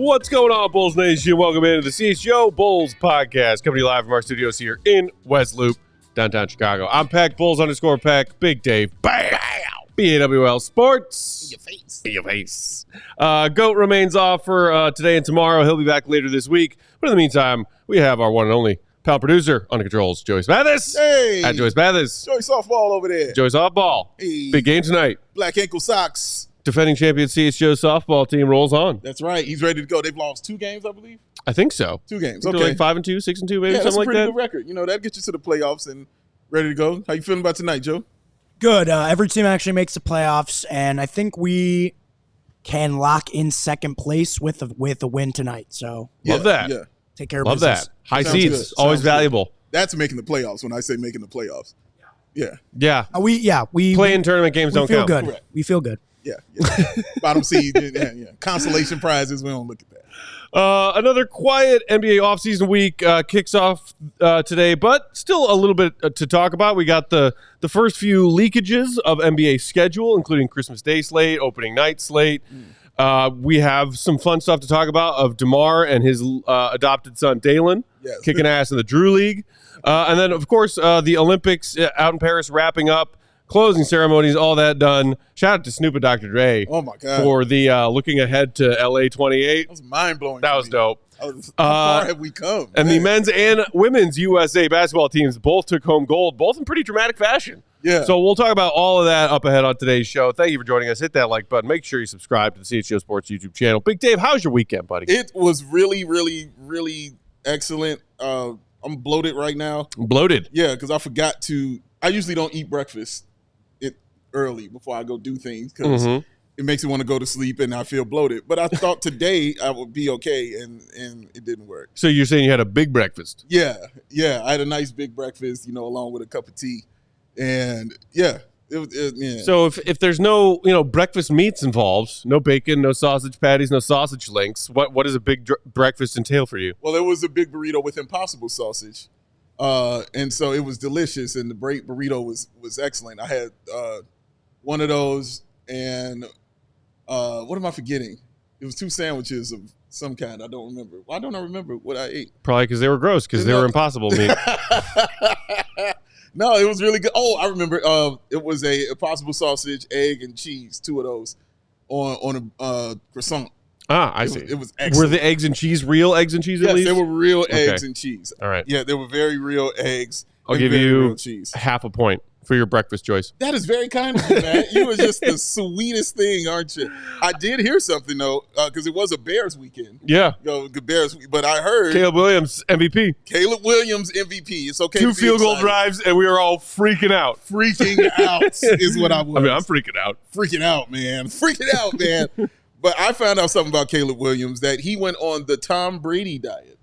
What's going on, Bulls Nation? Welcome into the CHGO Bulls Podcast, coming to you live from our studios here in West Loop, downtown Chicago. I'm Peck, Bulls_Peck, Big Dave, BAM! BAWL Sports. In your face. Goat remains off for today and tomorrow. He'll be back later this week. But in the meantime, we have our one and only pal producer on the controls, Joey Spathis. Hey. At Joey Spathis. Joey softball over there. Joey softball. Hey. Big game tonight. Black ankle socks. Defending champion CHGO softball team rolls on. That's right. He's ready to go. They've lost 2 games, I believe. I think so. 2 games. Okay. Like 5-2, 6-2, maybe that's something like a pretty that. good record. You know, that gets you to the playoffs and ready to go. How you feeling about tonight, Joe? Good. Every team actually makes the playoffs, and I think we can lock in second place with a win tonight. So Love that. Yeah. Take care of Love business. that. High Sounds seeds, good. always Sounds valuable. good. That's making the playoffs when I say making the playoffs. Yeah. Yeah. We Play-in tournament games don't feel count. good. Correct. We feel good. Yeah. Bottom seed. Yeah. Consolation prizes. We don't look at that. Another quiet NBA offseason week kicks off today, but still a little bit to talk about. We got the first few leakages of NBA schedule, including Christmas Day slate, opening night slate. We have some fun stuff to talk about of DeMar and his adopted son, Dalen, kicking ass in the Drew League. And then, of course, the Olympics out in Paris wrapping up. Closing ceremonies, all that done. Shout out to Snoop and Dr. Dre. Oh, my God. For the looking ahead to LA 28. That was mind-blowing. That was dope. How far have we come? And the men's and women's USA basketball teams both took home gold, both in pretty dramatic fashion. Yeah. So we'll talk about all of that up ahead on today's show. Thank you for joining us. Hit that like button. Make sure you subscribe to the CHGO Sports YouTube channel. Big Dave, how's your weekend, buddy? It was really, really, really excellent. I'm bloated right now. Bloated. Yeah, because I forgot to – I usually don't eat breakfast early before I go do things because it makes me want to go to sleep and I feel bloated. But I thought today I would be okay, and it didn't work. So you're saying you had a big breakfast? Yeah. I had a nice big breakfast, along with a cup of tea. And, yeah. Yeah. So if there's no breakfast meats involved, no bacon, no sausage patties, no sausage links, what does a big breakfast entail for you? Well, it was a big burrito with Impossible sausage. And so it was delicious, and the burrito was excellent. I had one of those, and what am I forgetting? It was 2 sandwiches of some kind. I don't remember. Why don't I remember what I ate? Probably because they were gross, because they were Impossible meat. No, it was really good. Oh, I remember. It was a Impossible sausage, egg, and cheese. 2 of those on a croissant. I see. It was excellent. Were the eggs and cheese real eggs and cheese at least? Yes, they were real eggs and cheese. All right. Yeah, they were very real eggs. I'll give very you real cheese. half a point for your breakfast choice. That is very kind of you, man. You were just the sweetest thing, aren't you? I did hear something, though, because it was a Bears weekend. Yeah. The Bears, but I heard Caleb Williams, MVP. Caleb Williams, MVP. It's okay. 2 field goal drives, and we were all freaking out. Freaking out is what I was. I mean, I'm freaking out. Freaking out, man. Freaking out, man. But I found out something about Caleb Williams, that he went on the Tom Brady diet.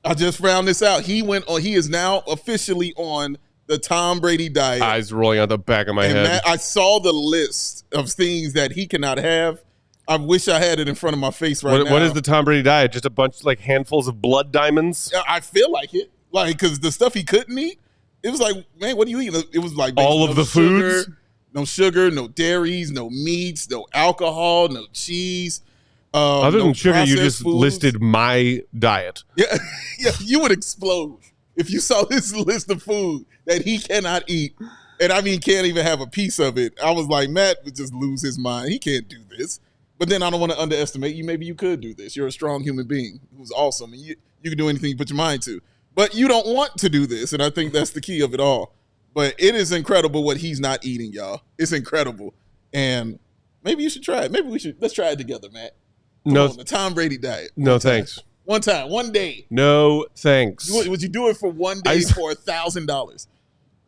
I just found this out. He is now officially on the Tom Brady diet. Eyes rolling out the back of my head. Matt, I saw the list of things that he cannot have. I wish I had it in front of my face now. What is the Tom Brady diet? Just a bunch, handfuls of blood diamonds? I feel like it. Because the stuff he couldn't eat, it was like, man, what do you eat? It was like all of the foods? No sugar, no dairies, no meats, no alcohol, no cheese. Other than sugar, you just foods. listed my diet. Yeah, you would explode if you saw this list of food that he cannot eat. And I mean, can't even have a piece of it. I was like, Matt would just lose his mind. He can't do this. But then I don't want to underestimate you. Maybe you could do this. You're a strong human being who's awesome. And you can do anything you put your mind to. But you don't want to do this. And I think that's the key of it all. But it is incredible what he's not eating, y'all. It's incredible. And maybe you should try it. Let's try it together, Matt. The Tom Brady diet. No, thanks. One time, one day. No, thanks. Would you do it for one day for $1,000?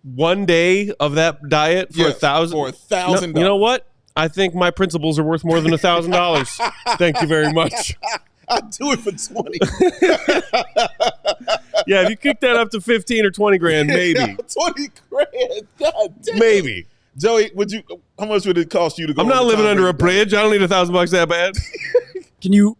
1 day of that diet for $1,000? For $1,000. You know what? I think my principles are worth more than $1,000. Thank you very much. I'd do it for 20. Yeah, if you kick that up to 15 or 20 grand, maybe. Yeah, 20 grand. God damn. Maybe. Joey, how much would it cost you to go? I'm not living under a bridge. I don't need $1,000 that bad. Can you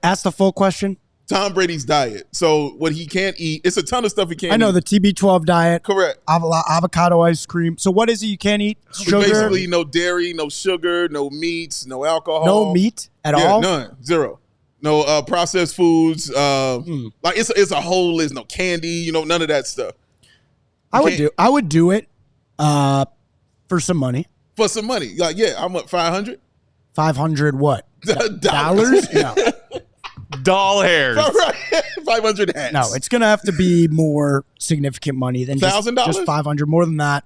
ask the full question? Tom Brady's diet. So what he can't eat, it's a ton of stuff he can't eat. I know the TB12 diet. Correct. Avocado ice cream. So what is it you can't eat? Sugar? Basically no dairy, no sugar, no meats, no alcohol. No meat at all? None. Zero. No processed foods. Like it's a whole list. No candy. None of that stuff. I would do it for some money. For some money. Like, yeah, I'm up 500. 500 what? Dollars? No. Doll hairs. 500 hats. No, it's going to have to be more significant money than $1,000? Just 500. More than that.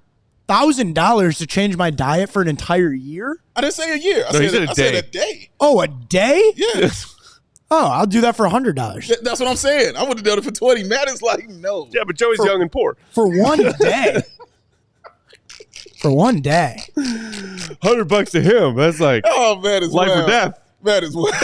$1,000 to change my diet for an entire year? I didn't say a year. I said a day. Oh, a day? Yeah. Oh, I'll do that for $100. That's what I'm saying. I would have done it for 20. Matt is like, no. Yeah, but Joey's young and poor. For one day. For one day. $100 to him. That's like man, it's life wild. or death. That is what.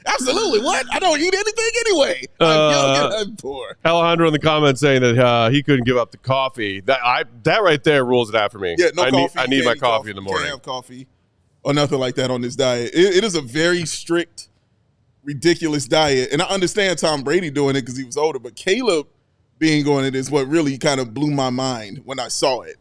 Absolutely. What? I don't eat anything anyway. I'm young and I'm poor. Alejandro in the comments saying that he couldn't give up the coffee. That right there rules it out for me. Yeah, no coffee. I need my coffee in the morning. Can't have coffee or nothing like that on this diet. It is a very strict, ridiculous diet. And I understand Tom Brady doing it because he was older, but Caleb being on it is what really kind of blew my mind when I saw it.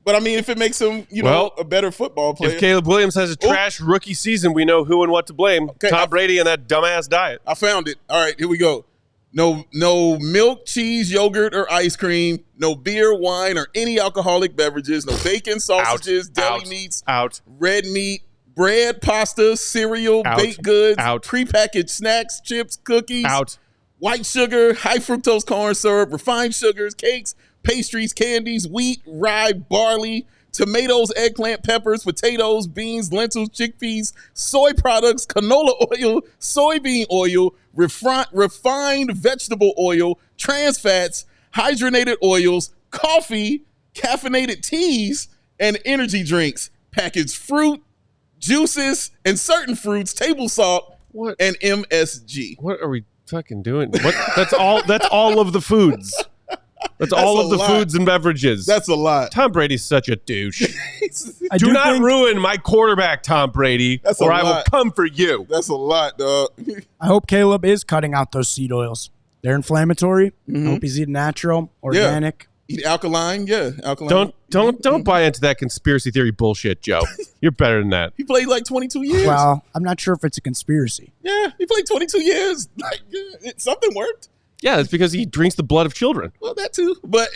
But I mean, if it makes him, a better football player. If Caleb Williams has a trash rookie season, we know who and what to blame. Okay, Tom Brady and that dumbass diet. I found it. All right, here we go. No milk, cheese, yogurt, or ice cream. No beer, wine, or any alcoholic beverages. No bacon, sausages, deli meats, red meat, bread, pasta, cereal, baked goods, prepackaged snacks, chips, cookies, white sugar, high fructose corn syrup, refined sugars, cakes, pastries, candies, wheat, rye, barley, tomatoes, eggplant, peppers, potatoes, beans, lentils, chickpeas, soy products, canola oil, soybean oil, refined vegetable oil, trans fats, hydrogenated oils, coffee, caffeinated teas, and energy drinks, packaged fruit, juices, and certain fruits, table salt, and MSG. What are we fucking doing? That's all of the foods. That's all of the foods and beverages. That's a lot. Tom Brady's such a douche. Do not ruin my quarterback, Tom Brady, or I will come for you. That's a lot, dog. I hope Caleb is cutting out those seed oils. They're inflammatory. I hope he's eating natural, organic. Eat alkaline, alkaline. Don't buy into that conspiracy theory bullshit, Joe. You're better than that. He played like 22 years. Well, I'm not sure if it's a conspiracy. Yeah, he played 22 years. Something worked. Yeah, it's because he drinks the blood of children. Well, that too. But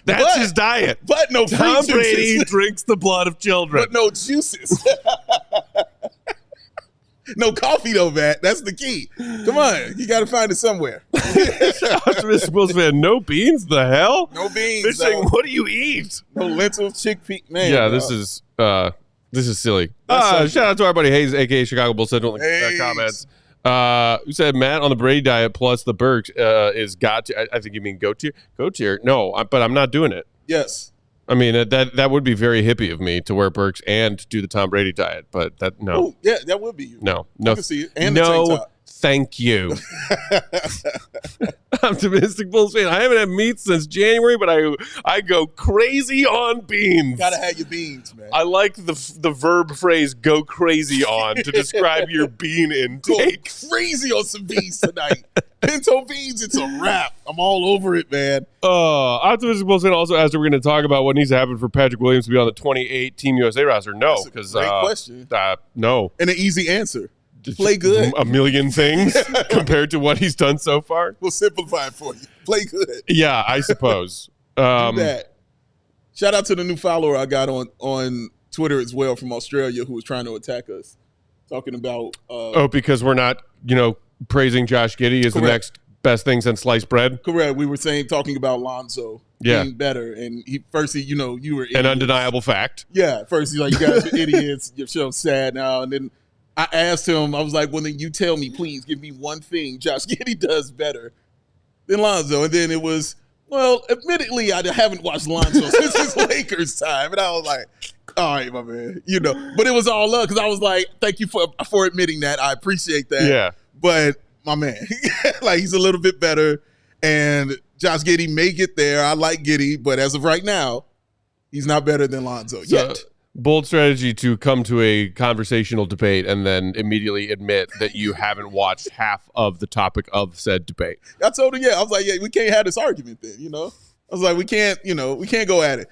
that's his diet. But no Tom Brady drinks the blood of children. But no juices. No coffee though, Matt. That's the key. Come on. You got to find it somewhere. Optimistic Bulls fan. No beans? The hell? No beans. Fishing, what do you eat? No lentils, chickpea. Man. Yeah, this is silly. Shout out to our buddy Hayes, a.k.a. CHGO Bulls Central in the comments. Who said Matt on the Brady diet plus the Burks is got to. I think you mean go tier. No, but I'm not doing it. Yes. I mean that would be very hippie of me to wear Burks and do the Tom Brady diet, but that no. Oh, yeah, that would be you. No, I can see it. And the tank top. Thank you. Optimistic Bulls fan. I haven't had meat since January, but I go crazy on beans. Gotta have your beans, man. I like the verb phrase "go crazy on" to describe your bean intake. Go crazy on some beans tonight. Pinto beans, it's a wrap. I'm all over it, man. Optimistic Bulls fan also asked if we're going to talk about what needs to happen for Patrick Williams to be on the 28 Team USA roster. No, because great question. No, and an easy answer. Play good. A million things compared to what he's done so far. We'll simplify it for you. Play good. Yeah, I suppose. Do that. Shout out to the new follower I got on Twitter as well from Australia who was trying to attack us. Talking about because we're not, praising Josh Giddey as the next best thing since sliced bread. Correct. We were talking about Lonzo being better, and you were idiots. An undeniable fact. Yeah. First he's like, you guys are idiots. Your show's sad now, and then I asked him, I was like, well, then you tell me, please, give me one thing Josh Giddey does better than Lonzo. And then it was, well, admittedly, I haven't watched Lonzo since his Lakers time. And I was like, all right, my man, But it was all love because I was like, thank you for admitting that. I appreciate that. Yeah. But my man, he's a little bit better. And Josh Giddey may get there. I like Giddey. But as of right now, he's not better than Lonzo yet. Bold strategy to come to a conversational debate and then immediately admit that you haven't watched half of the topic of said debate. I told him, I was like, we can't have this argument then, I was like, we can't go at it.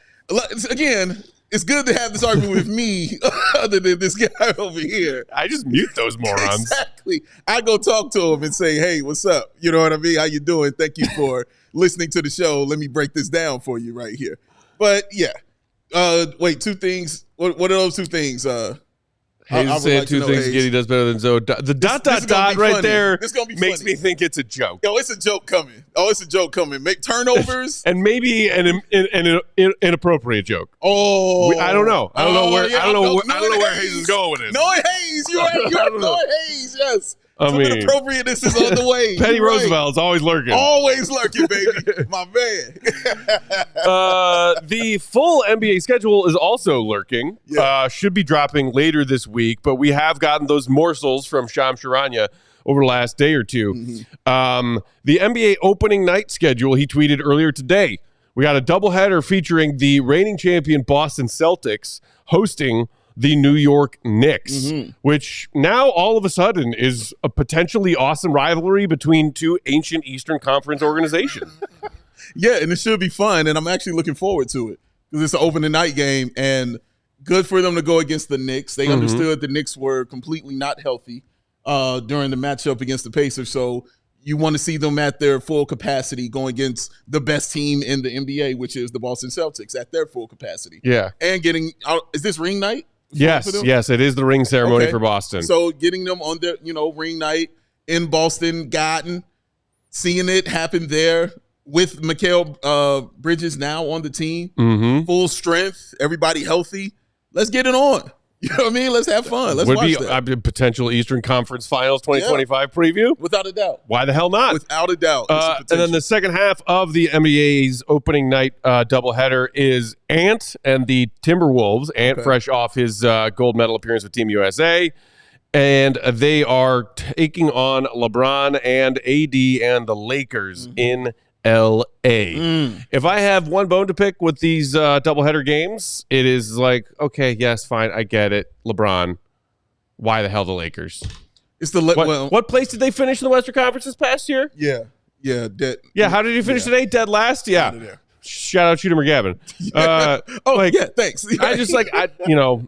Again, it's good to have this argument with me other than this guy over here. I just mute those morons. Exactly. I go talk to him and say, hey, what's up? You know what I mean? How you doing? Thank you for listening to the show. Let me break this down for you right here. But, yeah. Wait, 2 things. What are those 2 things? Hayes said 2 things Giddy does better than Zoe. The dot right there makes me think it's a joke. Yo, it's a joke coming. Make turnovers. And maybe an inappropriate joke. Oh. I don't know. I don't know where Hayes is going with this. Knowing Hayes. You're right. Knowing Hayes, yes. Some inappropriateness is on the way. Petty Roosevelt's always lurking. Always lurking, baby. My man. The full NBA schedule is also lurking. Yeah. Should be dropping later this week, but we have gotten those morsels from Shams Charania over the last day or two. Mm-hmm. The NBA opening night schedule, he tweeted earlier today. We got a doubleheader featuring the reigning champion Boston Celtics hosting the New York Knicks, which now all of a sudden is a potentially awesome rivalry between 2 ancient Eastern Conference organizations. Yeah, and it should be fun, and I'm actually looking forward to it because it's an opening night game, and good for them to go against the Knicks. They understood the Knicks were completely not healthy during the matchup against the Pacers, so you want to see them at their full capacity going against the best team in the NBA, which is the Boston Celtics, at their full capacity. Yeah. And getting – is this ring night? Yes, it is the ring ceremony for Boston. So getting them on their, ring night in Boston Garden, seeing it happen there with Mikal Bridges now on the team, full strength, everybody healthy. Let's get it on. You know what I mean? Let's have fun. Let's watch that. A potential Eastern Conference Finals 2025 preview. Without a doubt. Why the hell not? Without a doubt. And then the second half of the NBA's opening night doubleheader is Ant and the Timberwolves. Ant fresh off his gold medal appearance with Team USA. And they are taking on LeBron and AD and the Lakers in L.A. If I have one bone to pick with these doubleheader games, it is like, okay, yes, fine, I get it. LeBron, why the hell the Lakers? It's the what place did they finish in the Western Conference this past year? Dead. Yeah, how did you finish today? Dead last? Yeah. Shout out Shooter McGavin. Thanks. I just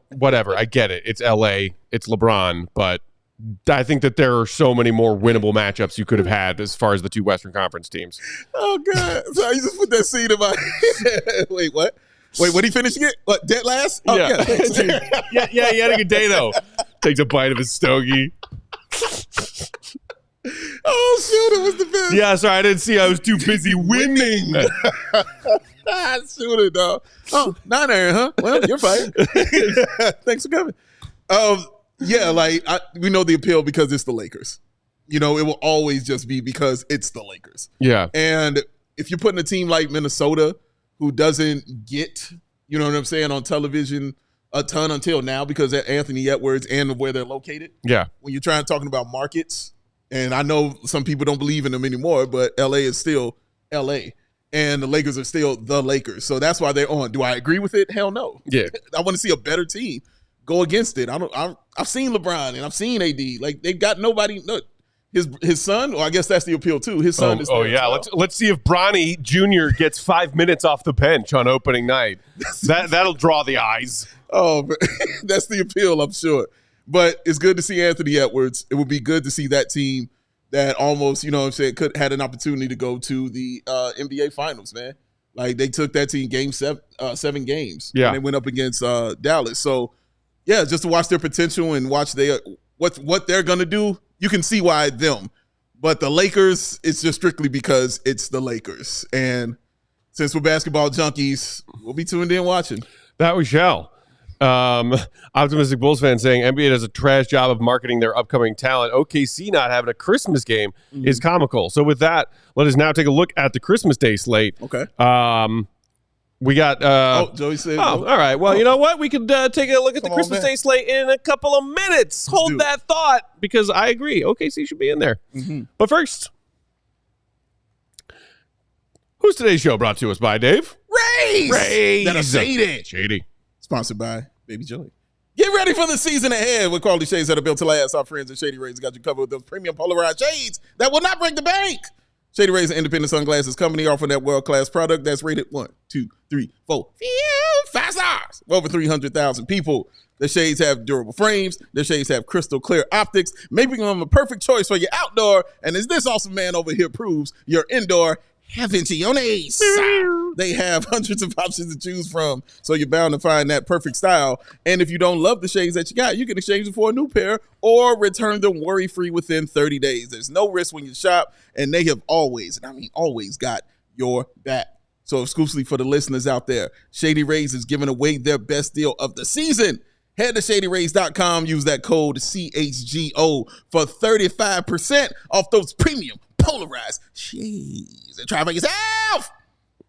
whatever. I get it. It's L.A. It's LeBron, but I think that there are so many more winnable matchups you could have had as far as the 2 Western Conference teams. Oh, God. So you just put that scene in my head. Wait, what? Wait, what he finishing it? What, dead last? Oh, yeah. Yeah, he had a good day, though. Takes a bite of his stogie. Oh, shoot, it was the best. Yeah, sorry, I didn't see. I was too busy winning. Shoot it, dog. Oh, not Aaron, huh? Well, you're fine. Thanks for coming. Yeah, we know the appeal because it's the Lakers. It will always just be because it's the Lakers. Yeah. And if you're putting a team like Minnesota who doesn't get, you know what I'm saying, on television a ton until now because of Anthony Edwards and where they're located. Yeah. When you're talking about markets, and I know some people don't believe in them anymore, but LA is still LA. And the Lakers are still the Lakers. So that's why they're on. Do I agree with it? Hell no. Yeah. I want to see a better team go against it. I've seen LeBron and I've seen AD. Like, they've got nobody. Look, his son. Well, I guess that's the appeal too. His son is. Oh yeah. Well. Let's see if Bronny Jr. gets 5 minutes off the bench on opening night. That'll draw the eyes. Oh, that's the appeal, I'm sure. But it's good to see Anthony Edwards. It would be good to see that team that almost, had an opportunity to go to the NBA Finals, man. Like, they took that team game 7 games. Yeah. And they went up against Dallas. So, yeah, just to watch their potential and watch what they're going to do, you can see why them. But the Lakers, it's just strictly because it's the Lakers. And since we're basketball junkies, we'll be tuned in watching. That we shall. Optimistic Bulls fan saying NBA does a trash job of marketing their upcoming talent. OKC not having a Christmas game is comical. So with that, let us now take a look at the Christmas Day slate. Okay. We got Joey said all right. Well, you know what? We could take a look at the Christmas Day slate in a couple of minutes. Hold that thought, because I agree. OKC should be in there. But first, who's today's show brought to us by, Dave? Rays. That are shady. Sponsored by Baby Joey. Get ready for the season ahead with quality shades that are built to last. Our friends at Shady Rays got you covered with those premium polarized shades that will not break the bank. Shady Rays, an independent sunglasses company offering that world-class product that's rated 1, 2, 3, 4, 5 stars. Over 300,000 people. Their shades have durable frames. Their shades have crystal clear optics, making them a perfect choice for your outdoor. And as this awesome man over here proves, your indoor Haventiones. They have hundreds of options to choose from, so you're bound to find that perfect style. And if you don't love the shades that you got, you can exchange them for a new pair or return them worry-free within 30 days. There's no risk when you shop, and they have always, and I mean always, got your back. So exclusively for the listeners out there, Shady Rays is giving away their best deal of the season. Head to ShadyRays.com, use that code CHGO for 35% off those premium polarized shades. And try for yourself.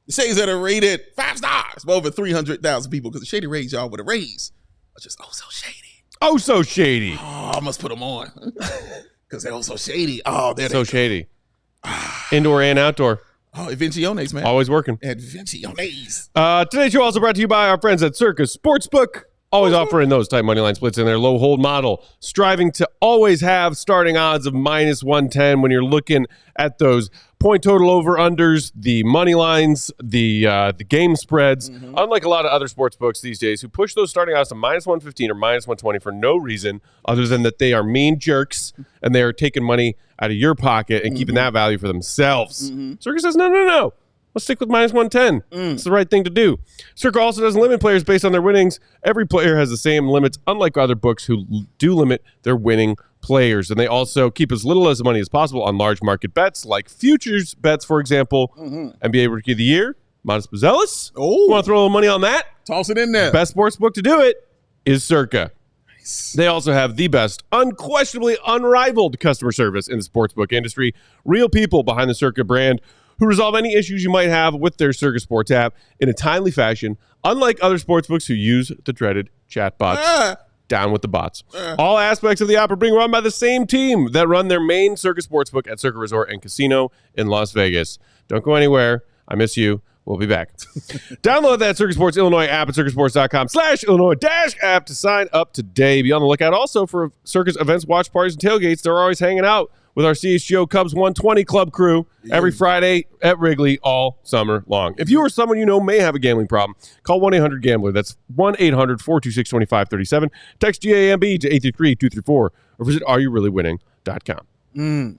The shades that are rated 5 stars by over 300,000 people, because the Shady Rays, y'all, with a raise are just so shady. Oh, so shady. Oh, I must put them on because they're so shady. Oh, they're so shady. Indoor and outdoor. Oh, Invenciones, man. Always working. Invenciones. Today's show also brought to you by our friends at Circus Sportsbook. Always offering those tight money line splits in their low hold model, striving to always have starting odds of -110 when you're looking at those point total over unders, the money lines, the game spreads. Unlike a lot of other sports books these days who push those starting odds to -115 or -120 for no reason other than that they are mean jerks and they are taking money out of your pocket and keeping that value for themselves. Circus says no. Let's stick with -110. It's the right thing to do. Circa also doesn't limit players based on their winnings. Every player has the same limits, unlike other books who do limit their winning players. And they also keep as little as money as possible on large market bets, like futures bets, for example. NBA Rookie of the Year, Montes Buzelis. Oh. Want to throw a little money on that? Toss it in there. Best sports book to do it is Circa. They also have the best, unquestionably unrivaled customer service in the sportsbook industry. Real people behind the Circa brand who resolve any issues you might have with their Circa Sports app in a timely fashion, unlike other sportsbooks who use the dreaded chatbots. Down with the bots. All aspects of the app are being run by the same team that run their main Circa Sportsbook at Circa Resort and Casino in Las Vegas. Don't go anywhere. I miss you. We'll be back. Download that Circa Sports Illinois app at circasports.com/Illinois-app to sign up today. Be on the lookout also for Circa's events, watch parties, and tailgates. They're always hanging out with our CHGO Cubs 120 Club crew every Friday at Wrigley all summer long. If you or someone you know may have a gambling problem, call 1-800-GAMBLER. That's 1-800-426-2537. Text GAMB to 833-234 or visit areyoureallywinning.com.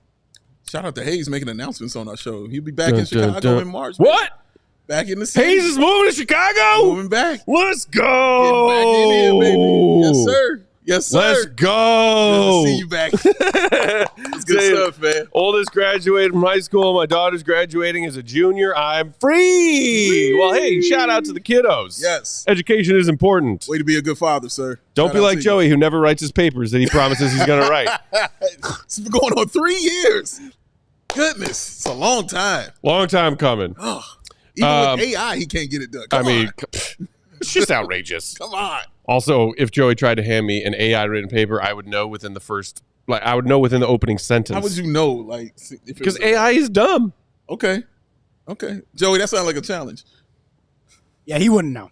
Shout out to Hayes making announcements on our show. He'll be back in Chicago in March. What? Back in the city. Hayes is moving to Chicago? Moving back. Let's go. Getting back in here, baby. Yes, sir. Yes, sir. Let's go. Good to see you back. It's good stuff, man. Oldest graduated from high school. My daughter's graduating as a junior. I'm free. Well, hey, shout out to the kiddos. Yes. Education is important. Way to be a good father, sir. Don't Shout be out like to Joey, who never writes his papers that he promises he's going to write. It's been going on 3 years. Goodness. It's a long time. Long time coming. Oh, even with AI, he can't get it done. Come on. It's just outrageous. Come on. Also, if Joey tried to hand me an AI written paper, I would know within the opening sentence. How would you know? Like, because AI is dumb. Okay. Joey, that sounds like a challenge. Yeah, he wouldn't know.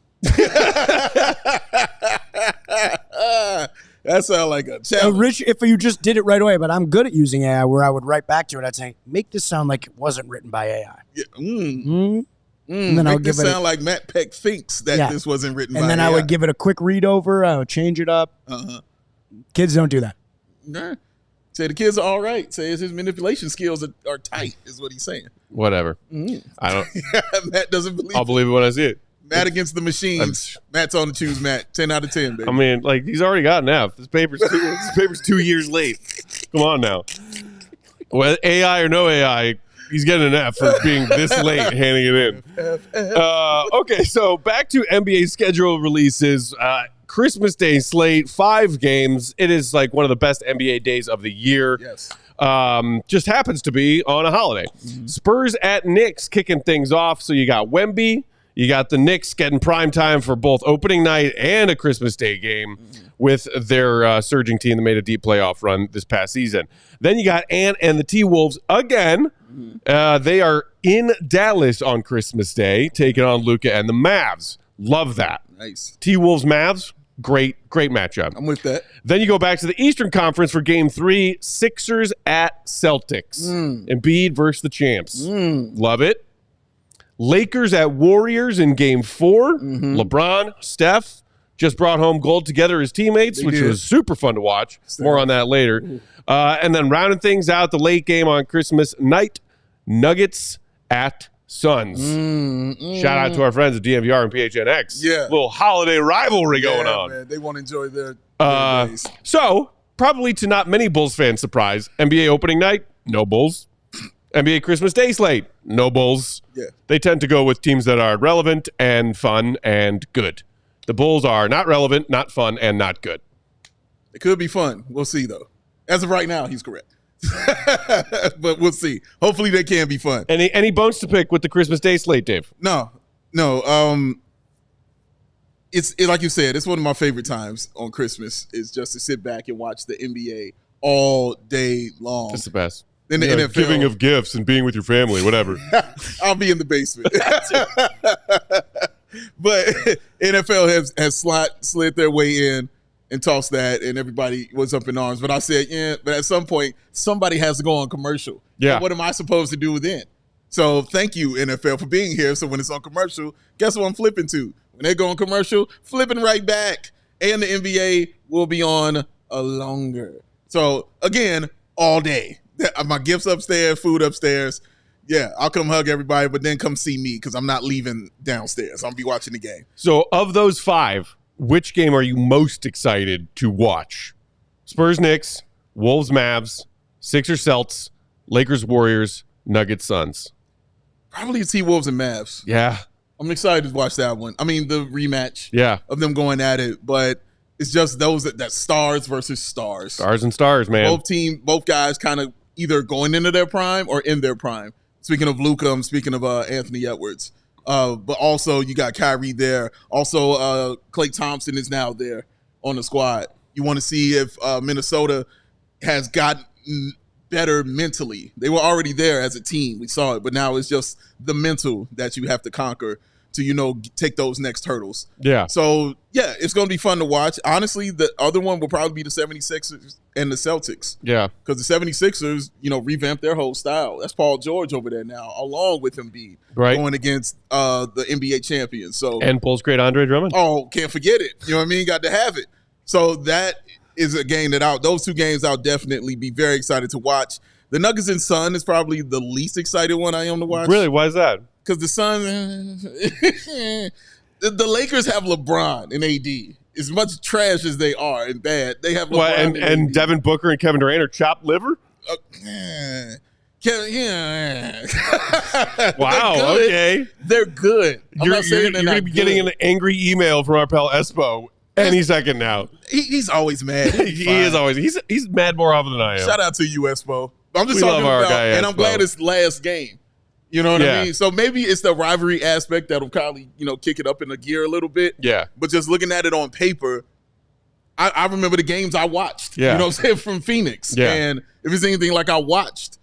That sounds like a challenge. Rich, if you just did it right away, but I'm good at using AI where I would write back to it. I'd say, make this sound like it wasn't written by AI. Yeah. And then I would give it sound like Matt Peck thinks that this wasn't written by AI. And then I would give it a quick read over. I would change it up. Kids don't do that. Nah. Say the kids are all right. Say his manipulation skills are tight, is what he's saying. Whatever. I don't. Matt doesn't believe I'll believe it when I see it. Matt against the machines. Matt's on the choose Matt. 10 out of 10, baby. I mean, like, he's already got an F. This paper's 2 years late. Come on now. Well, AI or no AI, he's getting an F for being this late handing it in. Okay, so back to NBA schedule releases. Christmas Day slate, 5 games. It is like one of the best NBA days of the year. Yes. Just happens to be on a holiday. Spurs at Knicks kicking things off. So you got Wemby. You got the Knicks getting prime time for both opening night and a Christmas Day game with their surging team that made a deep playoff run this past season. Then you got Ant and the T-Wolves again. They are in Dallas on Christmas Day, taking on Luka and the Mavs. Love that. Nice. T-Wolves, Mavs, great matchup. I'm with that. Then you go back to the Eastern Conference for Game 3, Sixers at Celtics. Embiid versus the champs. Love it. Lakers at Warriors in Game 4. LeBron, Steph just brought home gold together as teammates, which was super fun to watch. More on that later. And then rounding things out, the late game on Christmas night, Nuggets at Suns. Shout out to our friends at DMVR and PHNX. Yeah. Little holiday rivalry going on. Man, they want to enjoy their days. So, probably to not many Bulls fans' surprise, NBA opening night, no Bulls. NBA Christmas Day slate, no Bulls. Yeah. They tend to go with teams that are relevant and fun and good. The Bulls are not relevant, not fun, and not good. It could be fun. We'll see, though. As of right now, he's correct. But we'll see. Hopefully they can be fun. Any bones to pick with the Christmas Day slate, Dave? No. It's like you said, it's one of my favorite times on Christmas is just to sit back and watch the NBA all day long. It's the best. Then the NFL, giving of gifts and being with your family, whatever. I'll be in the basement. But NFL has slid their way in and tossed that, and everybody was up in arms. But I said, yeah, but at some point, somebody has to go on commercial. Yeah. And what am I supposed to do then? So thank you, NFL, for being here. So when it's on commercial, guess what I'm flipping to? When they go on commercial, flipping right back. And the NBA will be on longer. So, again, all day. My gifts upstairs, food upstairs. Yeah, I'll come hug everybody, but then come see me because I'm not leaving downstairs. I'll be watching the game. So, of those 5, which game are you most excited to watch? Spurs, Knicks, Wolves, Mavs, Sixers, Celts, Lakers, Warriors, Nuggets, Suns. Probably T-Wolves and Mavs. Yeah. I'm excited to watch that one. I mean, the rematch of them going at it, but it's just those that stars versus stars. Stars and stars, man. Both guys kind of either going into their prime or in their prime. Speaking of Luka, I'm speaking of Anthony Edwards. But also you got Kyrie there. Also, Klay Thompson is now there on the squad. You want to see if Minnesota has gotten better mentally. They were already there as a team. We saw it, but now it's just the mental that you have to conquer to, take those next hurdles. Yeah. So, yeah, it's going to be fun to watch. Honestly, the other one will probably be the 76ers and the Celtics. Yeah. Because the 76ers, revamped their whole style. That's Paul George over there now, along with Embiid. Right. Going against the NBA champions. So and Bulls great Andre Drummond. Oh, can't forget it. You know what I mean? Got to have it. So that is a game those 2 games I'll definitely be very excited to watch. The Nuggets and Sun is probably the least excited one I am to watch. Really? Why is that? Because the Suns, the Lakers have LeBron and AD. As much trash as they are and bad, they have LeBron and Devin Booker and Kevin Durant are chopped liver? Yeah. Wow, okay. They're good. You're going to be getting an angry email from our pal Espo any second now. He's always mad. He is always. He's mad more often than I am. Shout out to you, Espo. I'm just We talking love our about, guy, and I'm Espo. glad it's last game. You know what I mean? So maybe it's the rivalry aspect that'll probably, kick it up in a gear a little bit. Yeah. But just looking at it on paper, I remember the games I watched. Yeah. You know what I'm saying? From Phoenix. Yeah. And if it's anything like I watched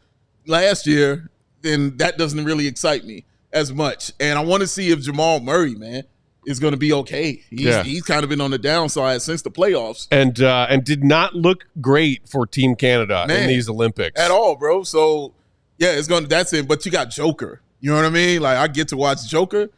last year, then that doesn't really excite me as much. And I want to see if Jamal Murray, man, is going to be okay. He's kind of been on the downside since the playoffs. And did not look great for Team Canada in these Olympics. At all, bro. So, yeah, that's it. But you got Joker. You know what I mean? Like, I get to watch Joker.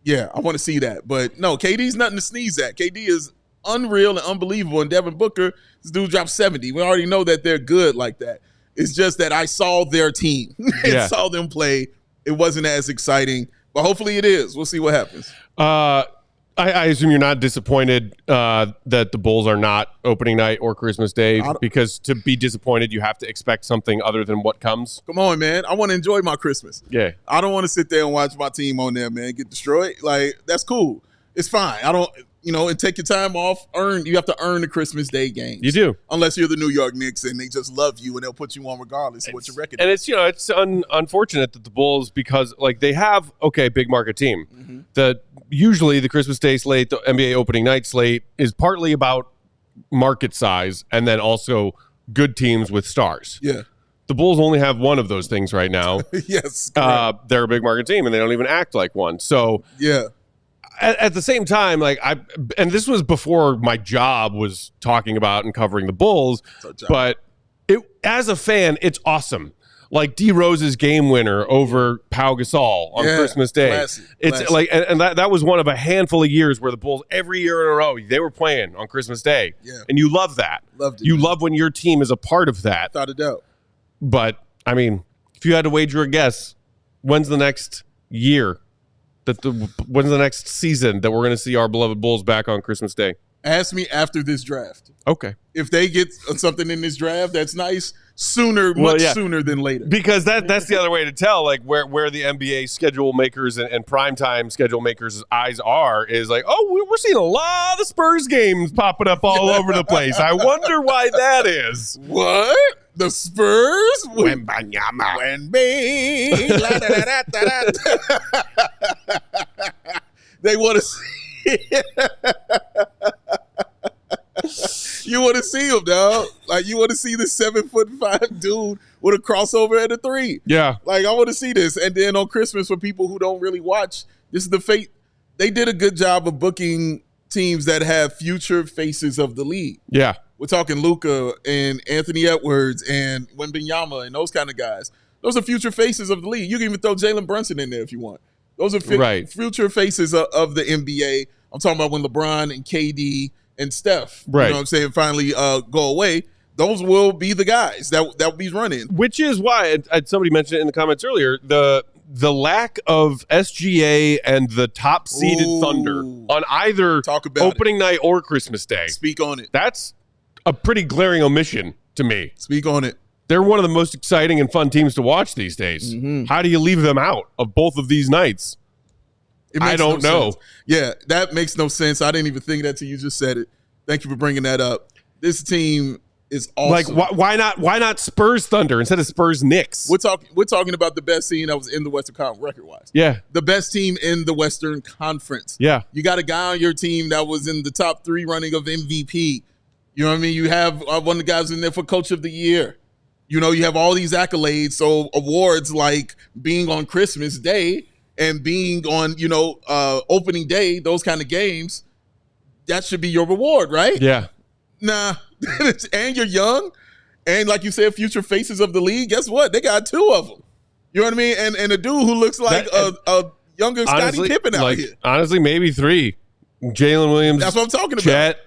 Yeah, I want to see that. But, no, KD's nothing to sneeze at. KD is unreal and unbelievable. And Devin Booker, this dude dropped 70. We already know that they're good like that. It's just that I saw their team and saw them play. It wasn't as exciting. But hopefully it is. We'll see what happens. I assume you're not disappointed that the Bulls are not opening night or Christmas Day, because to be disappointed, you have to expect something other than what comes. Come on, man. I want to enjoy my Christmas. Yeah. I don't want to sit there and watch my team on there, man, get destroyed. Like, that's cool. It's fine. I don't, and take your time off. You have to earn the Christmas Day games. You do. Unless you're the New York Knicks and they just love you and they'll put you on regardless of what your record is. And it's unfortunate that the Bulls, because they have big market team. That usually the Christmas Day slate, the NBA opening night slate is partly about market size and then also good teams with stars. Yeah. The Bulls only have one of those things right now. Yes. They're a big market team and they don't even act like one. So yeah. At the same time, and this was before my job was talking about and covering the Bulls, but as a fan, it's awesome. like DeRosa's game winner over Pau Gasol on Christmas Day. It's like, and that was one of a handful of years where the Bulls every year in a row they were playing on Christmas Day. Yeah. And you love that. Loved it. You love when your team is a part of that. Without a doubt. But I mean, if you had to wager a guess, when's the next year when's the next season that we're going to see our beloved Bulls back on Christmas Day? Ask me after this draft. Okay. If they get something in this draft that's nice, much sooner than later. Because that's the other way to tell, like, where the NBA schedule makers and primetime schedule makers' eyes are is like, oh, we're seeing a lot of Spurs games popping up all over the place. I wonder why that is. What? The Spurs? Wembanyama. They want to see you want to see him, dog. Like, you want to see the 7'5" dude with a crossover at a 3. Yeah. Like, I want to see this. And then on Christmas, for people who don't really watch, this is the fate. They did a good job of booking teams that have future faces of the league. Yeah. We're talking Luka and Anthony Edwards and Wembanyama and those kind of guys. Those are future faces of the league. You can even throw Jalen Brunson in there if you want. Those are future faces of the NBA. I'm talking about when LeBron and KD and Steph, right, you know what I'm saying, finally go away. Those will be the guys that will be running. Which is why, somebody mentioned it in the comments earlier, the lack of SGA and the top-seeded Thunder on either opening night or Christmas Day. Speak on it. That's a pretty glaring omission to me. Speak on it. They're one of the most exciting and fun teams to watch these days. Mm-hmm. How do you leave them out of both of these nights? I don't know. Sense. Yeah, that makes no sense. I didn't even think that till you just said it. Thank you for bringing that up. This team is awesome. Like, why not Spurs Thunder instead of Spurs Knicks? We're talking about the best team that was in the Western Conference record-wise. Yeah. The best team in the Western Conference. Yeah. You got a guy on your team that was in the top 3 running of MVP. You know what I mean? You have one of the guys in there for Coach of the Year. You know, you have all these accolades. So awards like being on Christmas Day and being on, opening day, those kind of games, that should be your reward, right? Yeah. Nah. And you're young. And like you said, future faces of the league, guess what? They got 2 of them. You know what I mean? And a dude who looks like a younger Scottie Pippen out here. Honestly, maybe 3. Jalen Williams. That's what I'm talking about. Chet.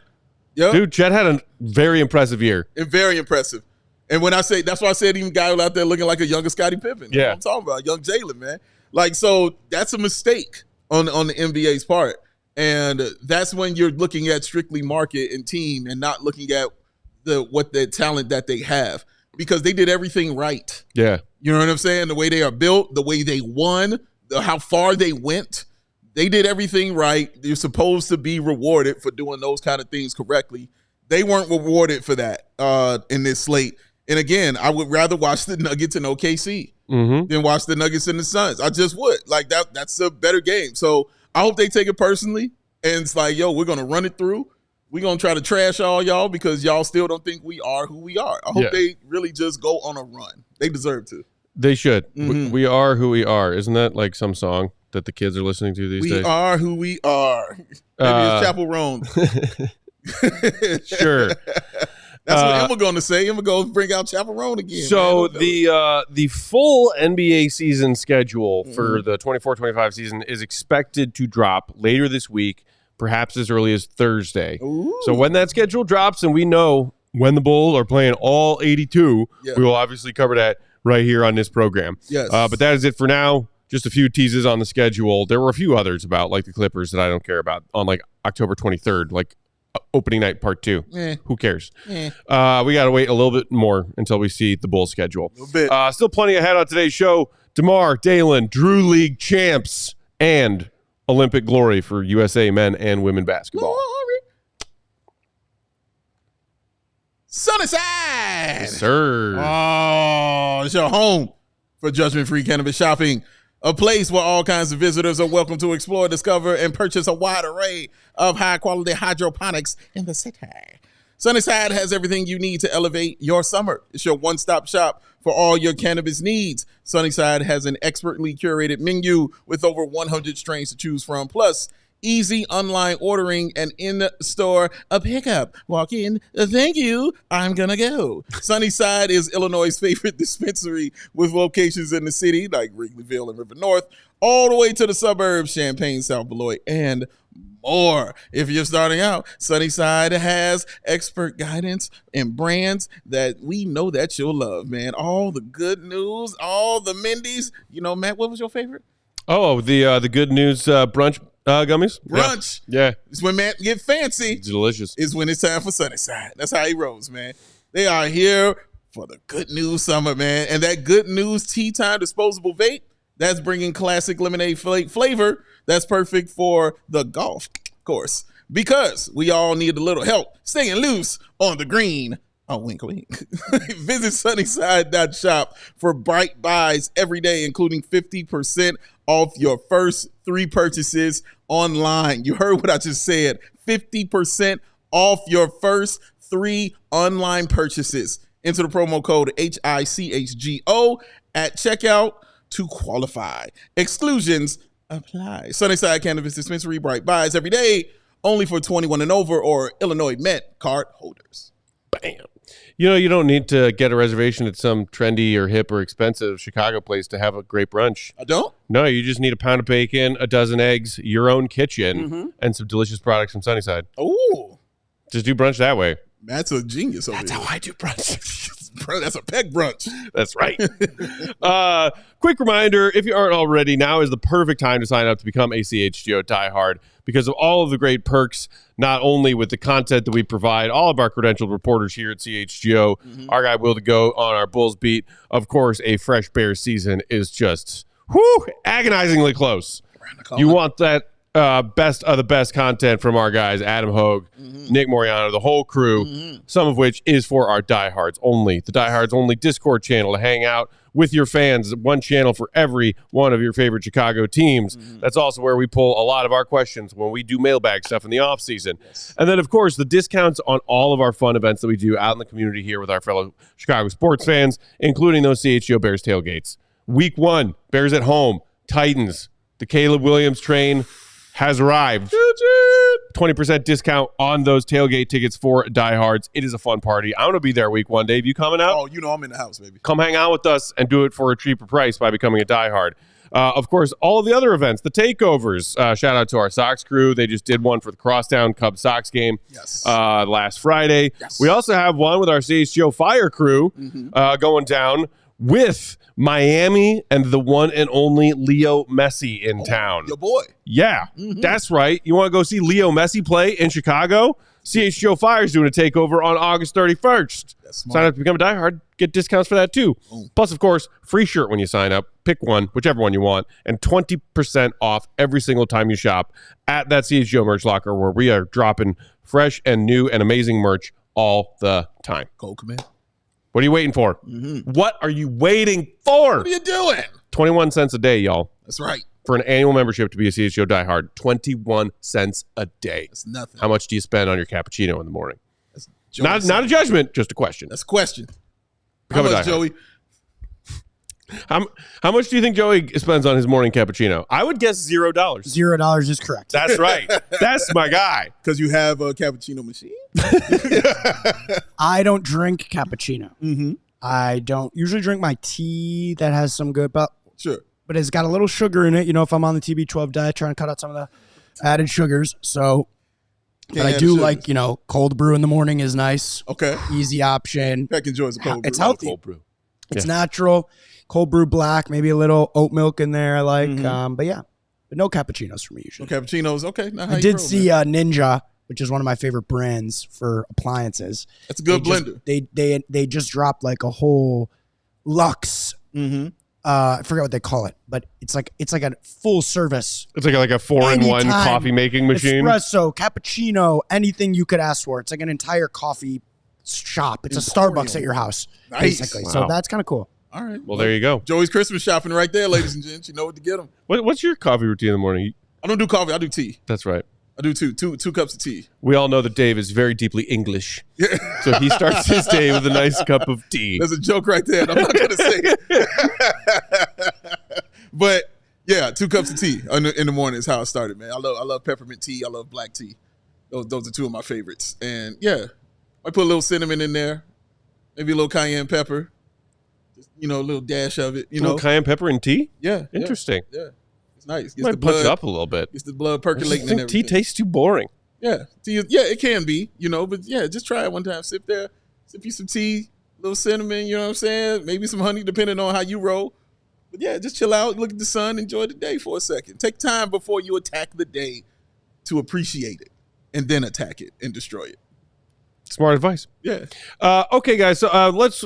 Yep. Dude, Chet had a very impressive year. Very impressive. And when I say, that's why I said even guy out there looking like a younger Scottie Pippen. Yeah. You know what I'm talking about, young Jalen, man. Like, so that's a mistake on the NBA's part. And that's when you're looking at strictly market and team and not looking at the talent that they have, because they did everything right. Yeah. You know what I'm saying? The way they are built, the way they won, how far they went. They did everything right. They're supposed to be rewarded for doing those kind of things correctly. They weren't rewarded for that in this slate. And again, I would rather watch the Nuggets and OKC than watch the Nuggets and the Suns. I just would. Like, that's a better game. So I hope they take it personally. And it's like, yo, we're going to run it through. We're going to try to trash all y'all because y'all still don't think we are who we are. I hope they really just go on a run. They deserve to. They should. Mm-hmm. We are who we are. Isn't that like some song that the kids are listening to these days? We are who we are. Maybe it's Chapel Roan. Sure. That's what Emma going to say. Emma going to bring out Chapel Roan again. So the full NBA season schedule for the 24-25 season is expected to drop later this week, perhaps as early as Thursday. Ooh. So when that schedule drops and we know when the Bulls are playing all 82, we will obviously cover that right here on this program. Yes. But that is it for now. Just a few teases on the schedule. There were a few others about, like the Clippers, that I don't care about on like October 23rd, like opening night part 2. Who cares? We got to wait a little bit more until we see the Bulls schedule. A little bit. Still plenty ahead on today's show. DeMar, Dalen, Drew League champs, and Olympic glory for USA men and women basketball. Glory. Sunnyside. Yes, sir. Oh, it's your home for judgment-free cannabis shopping. A place where all kinds of visitors are welcome to explore, discover, and purchase a wide array of high-quality hydroponics in the city. Sunnyside has everything you need to elevate your summer. It's your one-stop shop for all your cannabis needs. Sunnyside has an expertly curated menu with over 100 strains to choose from. Plus, easy online ordering, and in-store a pickup. Walk in, thank you, I'm gonna go. Sunnyside is Illinois' favorite dispensary with locations in the city like Wrigleyville and River North, all the way to the suburbs, Champaign, South Beloit, and more. If you're starting out, Sunnyside has expert guidance and brands that we know that you'll love, man. All the good news, all the Mindy's. You know, Matt, what was your favorite? Oh, the Good News brunch gummies. Brunch. Yeah. It's when Matt get fancy. It's delicious. It's when it's time for Sunnyside. That's how he rolls, man. They are here for the Good News summer, man. And that Good News tea time disposable vape, that's bringing classic lemonade flavor. That's perfect for the golf course because we all need a little help staying loose on the green. Oh, wink, wink. Visit sunnyside.shop for bright buys every day, including 50% off your first 3 purchases online. You heard what I just said. 50% off your first 3 online purchases. Enter the promo code HICHGO at checkout to qualify. Exclusions apply. Sunnyside Cannabis Dispensary, bright buys every day, only for 21 and over or Illinois Met card holders. Bam. You know, you don't need to get a reservation at some trendy or hip or expensive Chicago place to have a great brunch. I don't? No, you just need a pound of bacon, a dozen eggs, your own kitchen, and some delicious products from Sunnyside. Oh. Just do brunch that way. Matt's a genius over That's here. how I do brunch. Bro, that's a peg brunch. That's right. Quick reminder, if you aren't already, now is the perfect time to sign up to become a CHGO diehard because of all of the great perks, not only with the content that we provide, all of our credentialed reporters here at CHGO, our guy Will to Go on our Bulls beat. Of course, a fresh Bears season is just agonizingly close. You want that best of the best content from our guys, Adam Hogue, Nick Moriano, the whole crew, some of which is for our diehards only. The diehards only Discord channel to hang out with your fans, one channel for every one of your favorite Chicago teams. That's also where we pull a lot of our questions when we do mailbag stuff in the offseason. And then, of course, the discounts on all of our fun events that we do out in the community here with our fellow Chicago sports fans, including those CHGO Bears tailgates. Week 1, Bears at home, Titans. The Caleb Williams train has arrived. 20% discount on those tailgate tickets for diehards. It is a fun party. I'm going to be there week 1. Dave, you coming out? Oh, you know I'm in the house, baby. Come hang out with us and do it for a cheaper price by becoming a diehard. Of course, all of the other events, the takeovers. Shout out to our Sox crew. They just did one for the Crosstown Cubs Sox game last Friday. Yes. We also have one with our CHGO Fire crew going down with Miami and the one and only Leo Messi in town. Your boy. Yeah, that's right. You want to go see Leo Messi play in Chicago? CHGO Fire is doing a takeover on August 31st. Sign up to become a diehard. Get discounts for that too. Plus, of course, free shirt when you sign up. Pick one, whichever one you want, and 20% off every single time you shop at that CHGO merch locker where we are dropping fresh and new and amazing merch all the time. Go, Command. What are you waiting for? What are you waiting for? What are you doing? 21 cents a day, y'all. That's right. For an annual membership to be a CHGO diehard, 21 cents a day. That's nothing. How much do you spend on your cappuccino in the morning? Not a judgment, just a question. That's a question. Become How much, Joey? How much do you think Joey spends on his morning cappuccino? I would guess $0. $0 is correct. That's right. That's my guy. Because you have a cappuccino machine? I don't drink cappuccino. I don't usually drink my tea that has some good, but it's got a little sugar in it. You know, if I'm on the TB12 diet, trying to cut out some of the added sugars. So, but I do like, you know, cold brew in the morning is nice. Okay. Easy option. Peck enjoys a cold brew. It's healthy. Cold brew. It's natural. Cold brew black, maybe a little oat milk in there I like. But yeah, but no cappuccinos for me usually. No cappuccinos. Okay. Now I did see Ninja, which is one of my favorite brands for appliances. That's a good blender. They just dropped like a whole Lux. I forget what they call it, but it's like a full service. It's like a 4-in-1 coffee making machine. Espresso, cappuccino, anything you could ask for. It's like an entire coffee shop. It's a Starbucks at your house, basically. Wow. So that's kind of cool. All right. Well, there you go. Joey's Christmas shopping right there, ladies and gents. You know what to get him. What's your coffee routine in the morning? I don't do coffee. I do tea. That's right. I do two cups of tea. We all know that Dave is very deeply English. So he starts his day with a nice cup of tea. There's a joke right there. And I'm not going to say it. But Yeah, 2 cups of tea in the morning is how it started, man. I love peppermint tea. I love black tea. Those are 2 of my favorites. And yeah, I put a little cinnamon in there, maybe a little cayenne pepper, just, a little dash of it. A little cayenne pepper in tea? Yeah. Interesting. Yeah. It's nice. Gets Might the blood, punch it up a little bit. Gets the blood percolating and everything. Tea tastes too boring. Yeah. Tea it can be, but yeah, just try it one time. Sip you some tea, a little cinnamon, you know what I'm saying? Maybe some honey, depending on how you roll. But yeah, just chill out, look at the sun, enjoy the day for a second. Take time before you attack the day to appreciate it and then attack it and destroy it. Smart advice. Yeah. Okay, guys, so let's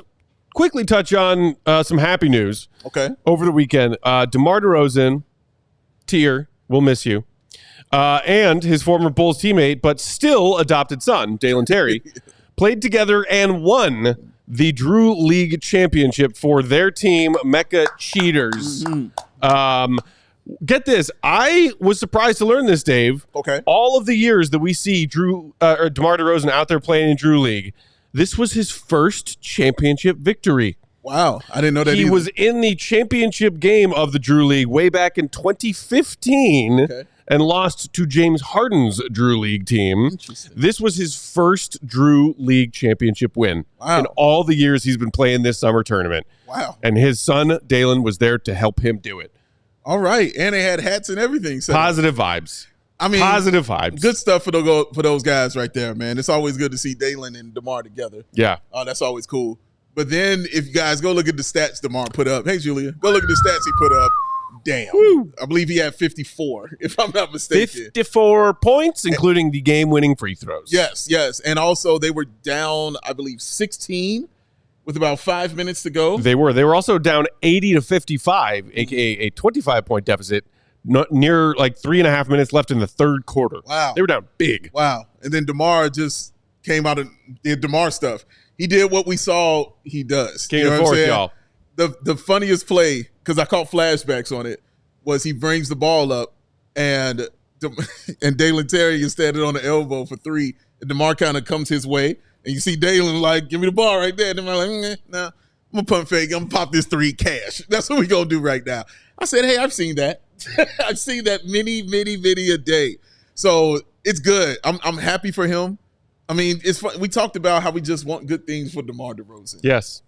quickly touch on some happy news. Okay. Over the weekend, DeMar DeRozan, Tier, we'll miss you, and his former Bulls teammate, but still adopted son, Dalen Terry, played together and won the Drew League Championship for their team, Mecca Cheaters. Mm-hmm. Get this. I was surprised to learn this, Dave. Okay. All of the years that we see DeMar DeRozan out there playing in Drew League, this was his first championship victory. Wow. I didn't know that He was in the championship game of the Drew League way back in 2015 and lost to James Harden's Drew League team. This was his first Drew League championship win in all the years he's been playing this summer tournament. Wow. And his son, Dalen, was there to help him do it. All right. And they had hats and everything. So positive vibes. I mean, positive vibes. Good stuff for those guys right there, man. It's always good to see Dalen and DeMar together. Yeah. That's always cool. But then if you guys go look at the stats DeMar put up. Hey, Julia. Go look at the stats he put up. Damn. Woo. I believe he had 54, if I'm not mistaken. 54 points, including the game-winning free throws. Yes. And also they were down, I believe, 16 with about 5 minutes to go. They were also down 80-55, a.k.a. a 25-point deficit, near like 3.5 minutes left in the third quarter. Wow. They were down big. Wow. And then DeMar just came out and did DeMar stuff. He did what we saw he does. King of force, y'all. The funniest play, because I caught flashbacks on it, was he brings the ball up and Dalen Terry is standing on the elbow for 3, and DeMar kind of comes his way, and you see Dalen like, give me the ball right there. And DeMar like, nah, I'm going to pump fake. I'm going to pop this 3 cash. That's what we're going to do right now. I said, hey, I've seen that. I've seen that many a day. So it's good. I'm happy for him. I mean, it's fun. We talked about how we just want good things for DeMar DeRozan. Yes.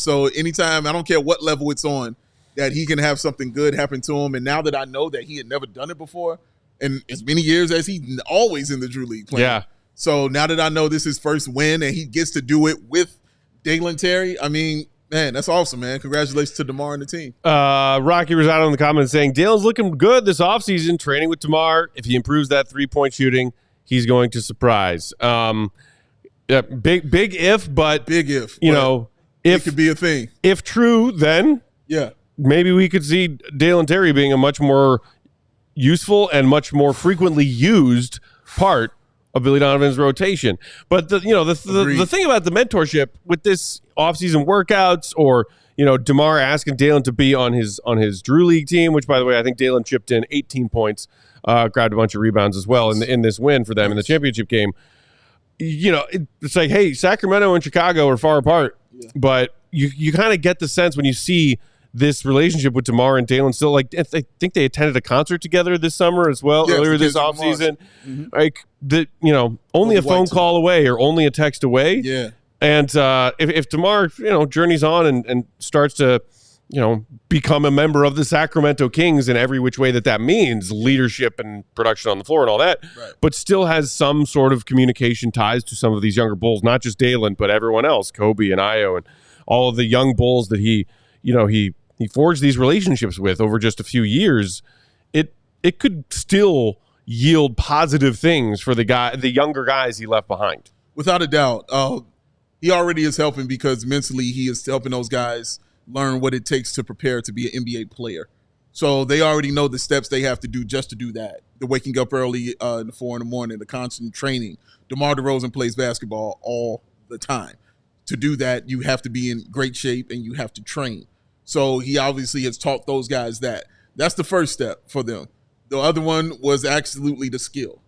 So anytime, I don't care what level it's on, that he can have something good happen to him. And now that I know that he had never done it before, and as many years as he's always in the Drew League playing. Yeah. So now that I know this is his first win and he gets to do it with Dalen Terry, I mean, man, that's awesome, man. Congratulations to DeMar and the team. Rocky Rosado in the comments saying, Dalen's looking good this offseason, training with DeMar. If he improves that 3-point shooting, he's going to surprise. Yeah, big if, but big if. If it could be a thing. If true, then maybe we could see Dalen Terry being a much more useful and much more frequently used part of Billy Donovan's rotation. But the thing about the mentorship with this offseason workouts, or DeMar asking Dalen to be on his Drew League team, which by the way I think Dalen chipped in 18 points, grabbed a bunch of rebounds as well in this win for them in the championship game. It's like, hey, Sacramento and Chicago are far apart, but you kind of get the sense when you see this relationship with DeMar and Dalen still, like, I think they attended a concert together this summer as well, earlier this offseason. Mm-hmm. Like, only a phone call away or only a text away. Yeah. And if DeMar, journeys on and starts to, become a member of the Sacramento Kings in every which way that means, leadership and production on the floor and all that, but still has some sort of communication ties to some of these younger Bulls, not just Dalen, but everyone else, Kobe and Io and all of the young Bulls that he forged these relationships with over just a few years. It could still yield positive things for the younger guys he left behind. Without a doubt. He already is helping because mentally he is helping those guys learn what it takes to prepare to be an NBA player. So they already know the steps they have to do just to do that. The waking up early in the 4 a.m, the constant training. DeMar DeRozan plays basketball all the time. To do that, you have to be in great shape and you have to train. So he obviously has taught those guys that. That's the first step for them. The other one was absolutely the skill,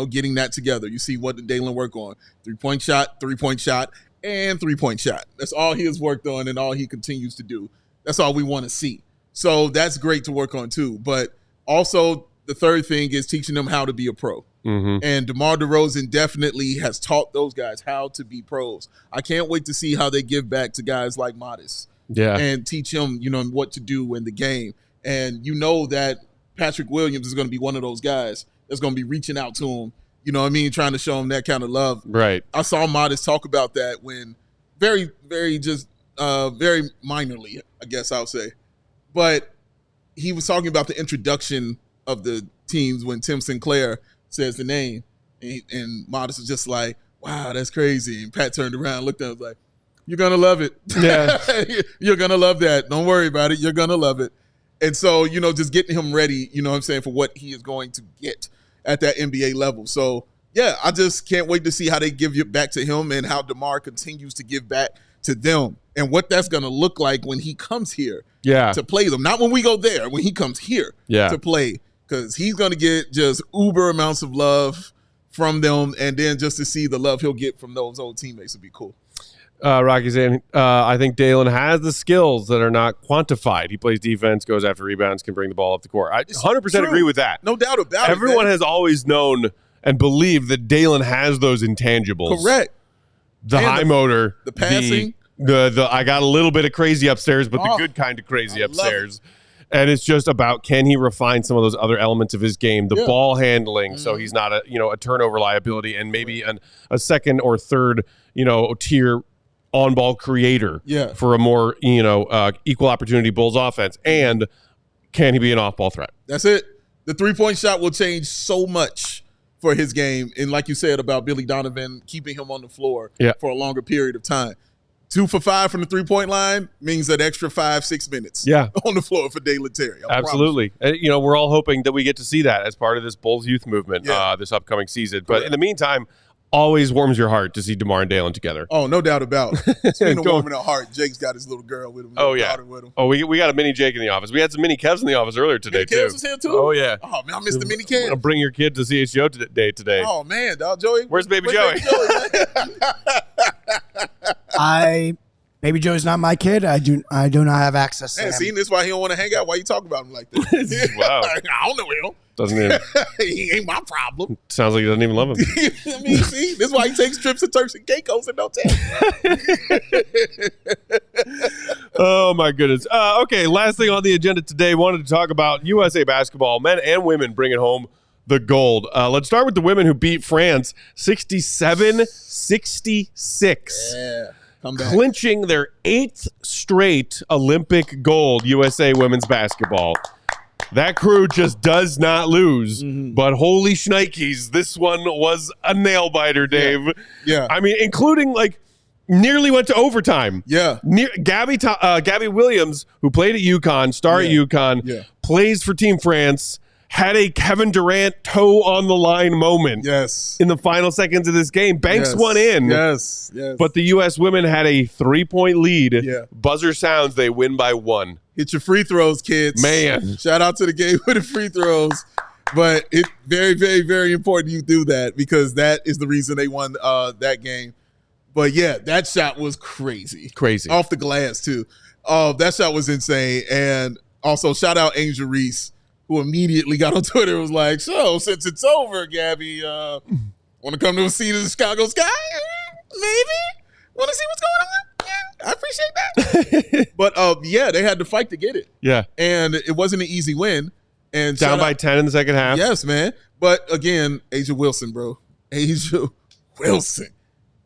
getting that together. You see what Dalen work on. 3-point shot, and 3-point shot. That's all he has worked on and all he continues to do. That's all we want to see. So that's great to work on too. But also the third thing is teaching them how to be a pro. And DeMar DeRozan definitely has taught those guys how to be pros. I can't wait to see how they give back to guys like Modest. And teach him, what to do in the game. And that Patrick Williams is going to be one of those guys that's going to be reaching out to him, trying to show him that kind of love. Right. I saw Modest talk about that when very, very very minorly, I guess I'll say. But he was talking about the introduction of the teams when Tim Sinclair says the name. And Modest was just like, wow, that's crazy. And Pat turned around, looked at him, was like, you're going to love it. Yeah. You're going to love that. Don't worry about it. You're going to love it. And so, just getting him ready, for what he is going to get at that NBA level. So, yeah, I just can't wait to see how they give it back to him and how DeMar continues to give back to them and what that's going to look like when he comes here to play them. Not when we go there, when he comes here to play, because he's going to get just uber amounts of love from them, and then just to see the love he'll get from those old teammates would be cool. Rocky's saying, I think Dalen has the skills that are not quantified. He plays defense, goes after rebounds, can bring the ball up the court. I 100% agree with that. No doubt about it. Everyone has always known and believed that Dalen has those intangibles. Correct. The high motor. The passing. The I got a little bit of crazy upstairs, but the good kind of crazy upstairs. And it's just about, can he refine some of those other elements of his game, the ball handling, so he's not a turnover liability, and maybe a second or third tier on-ball creator for a more equal opportunity Bulls offense, and can he be an off-ball threat? That's it. The three-point shot will change so much for his game, and like you said about Billy Donovan, keeping him on the floor for a longer period of time. 2 for 5 from the three-point line means an extra 5-6 minutes on the floor for Dalen Terry. Absolutely. We're all hoping that we get to see that as part of this Bulls youth movement this upcoming season. But in the meantime, always warms your heart to see DeMar and Dalen together. Oh, no doubt about it. Speaking of warming our heart, Jake's got his little girl with him. Daughter with him. Oh, we got a mini Jake in the office. We had some mini Kevs in the office earlier today, too. Kevs was here, too? Oh, yeah. Oh, man, I missed the mini Kev. I'll bring your kid to CHGO day today. Oh, man, dog, Joey. Where's Baby Joey? Baby Joey's not my kid. I do not have access to him. See, this is why he don't want to hang out. Why you talk about him like that? Wow. I don't know him. Doesn't even. He ain't my problem. Sounds like he doesn't even love him. I mean, see, this is why he takes trips to Turks and Caicos and don't tell. Oh, my goodness. Okay, last thing on the agenda today, wanted to talk about USA basketball, men and women bringing home the gold. Let's start with the women who beat France 67-66. Yeah. Clinching their 8th straight Olympic gold, USA women's basketball. That crew just does not lose. But holy shnikes, this one was a nail biter, Dave. Yeah. I mean, including nearly went to overtime. Yeah. Gabby Williams, who played at UConn, at UConn, plays for Team France, had a Kevin Durant toe on the line moment in the final seconds of this game. Banks one in. Yes. But the U.S. women had a 3-point lead. Buzzer sounds, they win by 1. Hit your free throws, kids. Man. Shout out to the game with the free throws. But it's very, very, very important you do that, because that is the reason they won that game. But, yeah, that shot was crazy. Off the glass, too. That shot was insane. And also, shout out Angel Reese, who immediately got on Twitter and was like, so, since it's over, Gabby, want to come to a seat of the Chicago Sky? Maybe? Want to see what's going on? Yeah, I appreciate that. But, they had to fight to get it. Yeah. And it wasn't an easy win. And down by 10 in the second half. Yes, man. But, again, Asia Wilson, bro. Asia Wilson.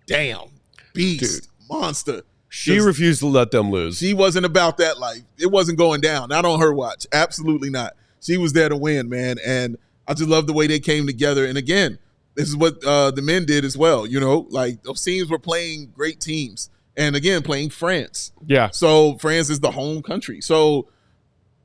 Damn. Beast. Dude. Monster. She refused to let them lose. She wasn't about that life. It wasn't going down. Not on her watch. Absolutely not. She was there to win, man. And I just love the way they came together. And again, this is what the men did as well. Those teams were playing great teams. And again, playing France. Yeah. So France is the home country. So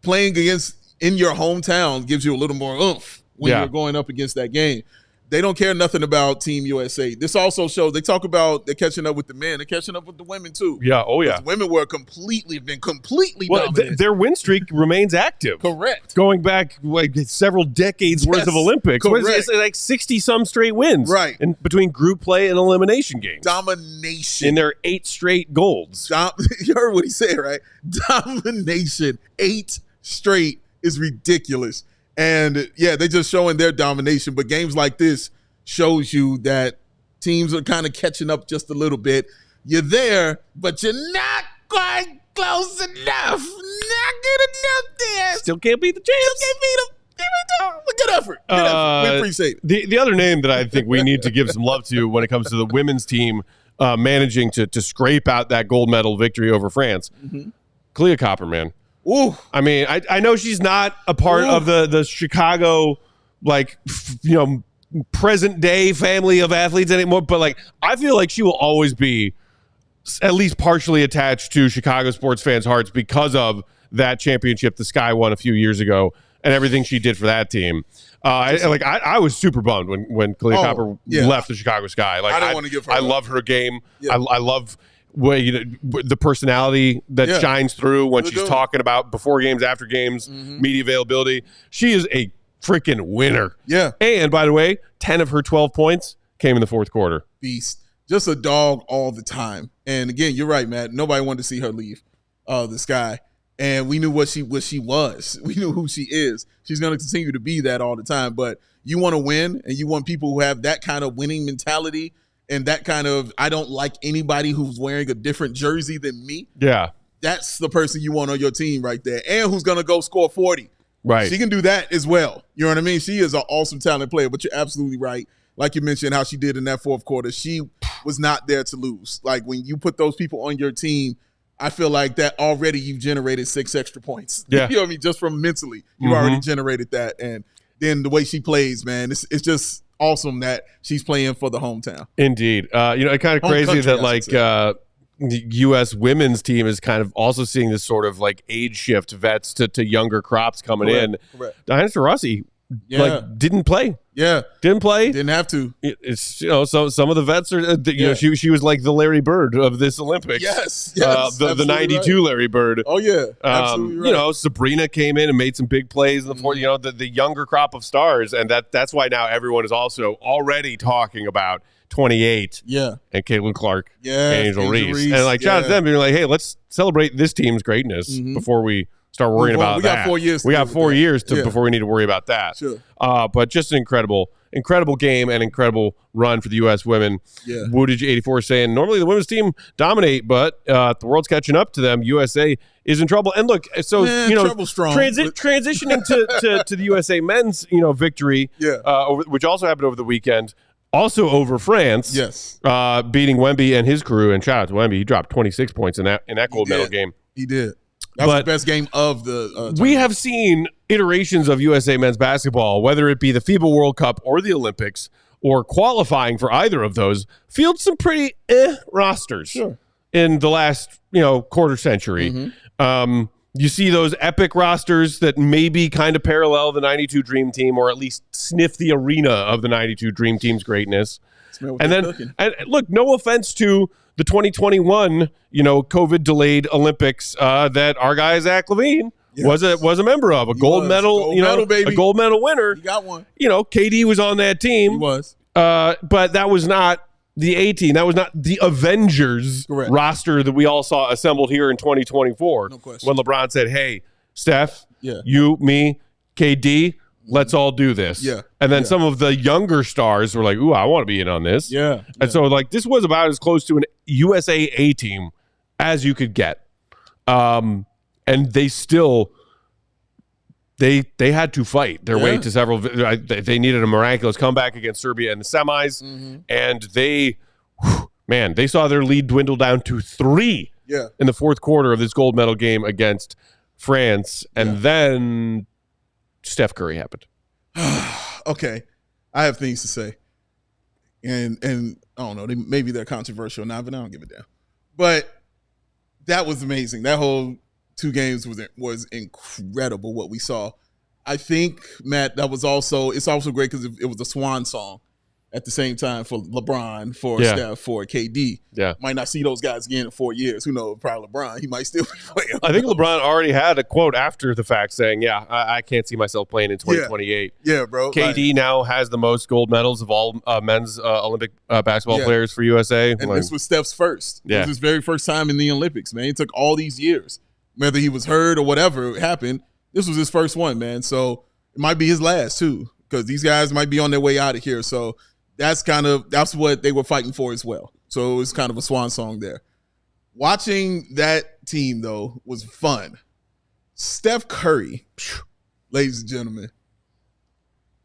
playing in your hometown gives you a little more oomph when you're going up against that game. They don't care nothing about Team USA. This also shows they talk about they're catching up with the men. They're catching up with the women too. Yeah. Oh yeah. Women were completely dominant. Their win streak remains active. Correct. Going back several decades worth of Olympics. Correct. It's like 60-some straight wins. Right. In between group play and elimination games. Domination. In their 8 straight golds. You heard what he said, right? Domination. 8 straight is ridiculous. And, yeah, they're just showing their domination. But games like this shows you that teams are kind of catching up just a little bit. You're there, but you're not quite close enough. Not good enough there. Still can't beat the champs. Still can't beat them. Good effort. We appreciate it. The other name that I think we need to give some love to when it comes to the women's team managing to scrape out that gold medal victory over France, Kalia Copperman. Ooh. I mean, I know she's not a part of the Chicago, present day family of athletes anymore, but I feel like she will always be at least partially attached to Chicago sports fans' hearts because of that championship the Sky won a few years ago and everything she did for that team. I was super bummed when Kalia Copper left the Chicago Sky. I don't want to give her. I love her game. Yeah. I love the personality that shines through when she's talking about before games, after games, media availability. She is a freaking winner. Yeah. And by the way, 10 of her 12 points came in the fourth quarter. Beast. Just a dog all the time. And again, you're right, Matt. Nobody wanted to see her leave the Sky. And we knew what she was. We knew who she is. She's going to continue to be that all the time. But you want to win, and you want people who have that kind of winning mentality and that kind of, I don't like anybody who's wearing a different jersey than me. Yeah. That's the person you want on your team right there. And who's going to go score 40. Right. She can do that as well. You know what I mean? She is an awesome talent player, but you're absolutely right. Like you mentioned how she did in that fourth quarter. She was not there to lose. Like when you put those people on your team, I feel like that already you've generated 6 extra points. Yeah. You know what I mean? Just from mentally, you already generated that. And then the way she plays, man, it's just awesome that she's playing for the hometown. Indeed. It's kind of crazy that the U.S. women's team is kind of also seeing this sort of age shift vets to younger crops coming in. Correct. Diana Taurasi didn't play. Yeah. Didn't play. Didn't have to. It's so some of the vets are she was like the Larry Bird of this Olympics. Yes. The 92 right. Larry Bird. Oh yeah. Absolutely right. Sabrina came in and made some big plays in the fourth, the younger crop of stars, and that's why now everyone is also already talking about 28. Yeah. And Caitlin Clark. Yeah. And Angel Reese. And shout out to them being like, hey, let's celebrate this team's greatness before we start worrying about that. We got 4 years. We got 4 years before we need to worry about that. Sure. But just an incredible game and incredible run for the U.S. women. Yeah. Woodage84 saying, normally the women's team dominate, but the world's catching up to them. USA is in trouble. And look, so, transitioning to the USA men's, victory, which also happened over the weekend, also over France. Yes. Beating Wemby and his crew. And shout out to Wemby. He dropped 26 points in that gold medal game. He did. That was the best game of the we have seen iterations of USA men's basketball, whether it be the FIBA World Cup or the Olympics or qualifying for either of those, field some pretty rosters in the last quarter century. You see those epic rosters that maybe kind of parallel the 92 Dream Team or at least sniff the arena of the 92 Dream Team's greatness. And look, no offense to the 2021, COVID delayed Olympics that our guy Zach LaVine was a member of, a gold medal, baby. A gold medal winner. He got one. KD was on that team. He was. But that was not the A team. That was not the Avengers roster that we all saw assembled here in 2024. No question. When LeBron said, "Hey, Steph, you, me, KD, let's all do this." Yeah. And then some of the younger stars were like, "Ooh, I want to be in on this." Yeah. And so this was about as close to an USA A team as you could get. And they still they had to fight their way to several. They needed a miraculous comeback against Serbia in the semis, and they saw their lead dwindle down to 3 in the fourth quarter of this gold medal game against France, and then Steph Curry happened. Okay, I have things to say, and I don't know, maybe they're controversial now, but I don't give a damn. But that was amazing. That whole 2 games was incredible what we saw. I think, Matt, it's also great because it was a swan song at the same time for LeBron, for Steph, for KD. Yeah. Might not see those guys again in 4 years. Who knows? Probably LeBron. He might still be playing. I think LeBron already had a quote after the fact saying, I can't see myself playing in 2028. Yeah, bro. KD now has the most gold medals of all men's Olympic basketball players for USA. And this was Steph's first. It was his very first time in the Olympics, man. It took all these years. Whether he was hurt or whatever happened, This was his first one, man. So it might be his last too, because these guys might be on their way out of here. So that's what they were fighting for as well. So it was kind of a swan song there. Watching that team, though, was fun. Steph Curry, ladies and gentlemen.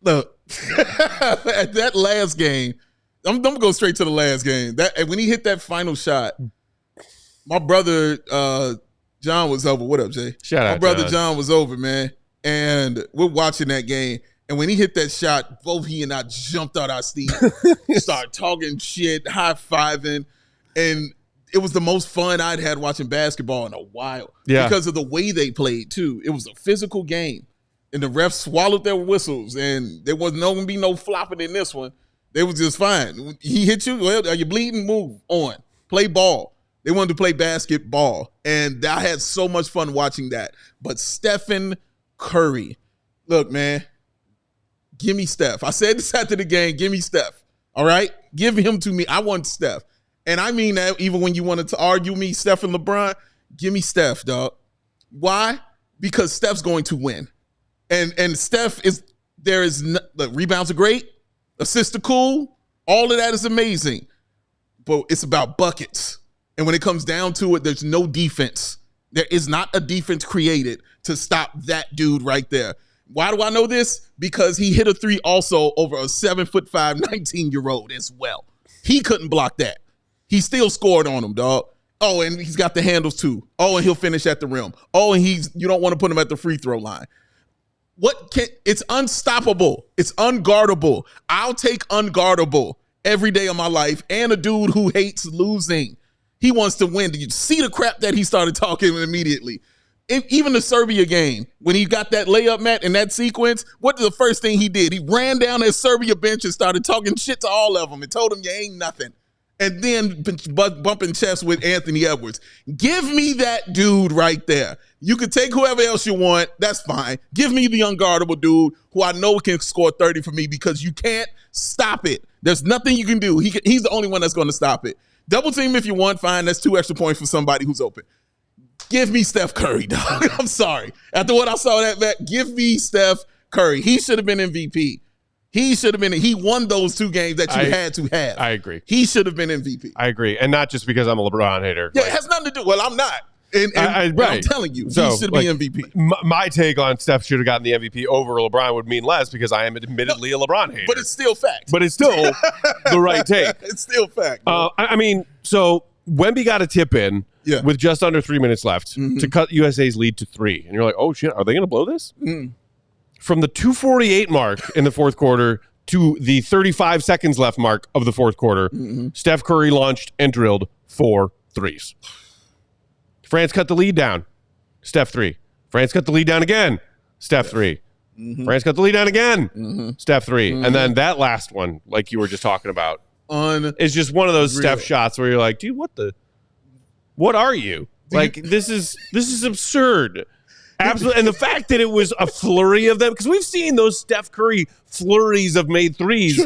Look, at that last game, I'm going to go straight to the last game. When he hit that final shot, my brother John was over. What up, Jay? Shout out, my brother John was over, man. And we're watching that game. And when he hit that shot, both he and I jumped out our seat, started talking shit, high-fiving. And it was the most fun I'd had watching basketball in a while. Yeah. Because of the way they played, too. It was a physical game. And the refs swallowed their whistles. And there was going to be no flopping in this one. They was just fine. He hit you, well, are you bleeding? Move on. Play ball. They wanted to play basketball. And I had so much fun watching that. But Stephen Curry, look, man, give me Steph. I said this after the game, give me Steph. All right? Give him to me. I want Steph. And I mean that even when you wanted to argue me, Steph and LeBron, give me Steph, dog. Why? Because Steph's going to win. And Steph the rebounds are great. Assists are cool. All of that is amazing. But it's about buckets. And when it comes down to it, there's no defense. There is not a defense created to stop that dude right there. Why do I know this? Because he hit a three also over a 7'5", 19-year-old as well. He couldn't block that. He still scored on him, dog. Oh, and he's got the handles too. Oh, and he'll finish at the rim. Oh, and you don't want to put him at the free throw line. It's unstoppable. It's unguardable. I'll take unguardable every day of my life. And a dude who hates losing. He wants to win. Did you see the crap that he started talking immediately? Even the Serbia game, when he got that layup, Matt, in that sequence, what was the first thing he did? He ran down that Serbia bench and started talking shit to all of them and told them you ain't nothing. And then bumping chests with Anthony Edwards. Give me that dude right there. You can take whoever else you want. That's fine. Give me the unguardable dude who I know can score 30 for me because you can't stop it. There's nothing you can do. He's the only one that's going to stop it. Double team if you want, fine. That's 2 extra points for somebody who's open. Give me Steph Curry, dog. I'm sorry. After what I saw that back, give me Steph Curry. He should have been MVP. He won those 2 games that you had to have. I agree. He should have been MVP. I agree. And not just because I'm a LeBron hater. Yeah, it has nothing to do. Well, I'm not. And I'm telling you, he should be MVP. My take on Steph should have gotten the MVP over LeBron would mean less because I am admittedly a LeBron hater. But it's still fact. But it's still the right take. It's still fact. I mean, so Wemby got a tip in with just under 3 minutes left to cut USA's lead to 3. And you're like, oh, shit, are they going to blow this? From the 2:48 mark in the fourth quarter to the 35 seconds left mark of the fourth quarter, Steph Curry launched and drilled 4 threes. France cut the lead down. Steph 3. France cut the lead down again. Steph 3. France cut the lead down again. Steph 3. And then that last one, like you were just talking about, is just one of those Steph shots where you're like, dude, what are you? Like, this is absurd. Absolutely. And the fact that it was a flurry of them, because we've seen those Steph Curry flurries of made threes,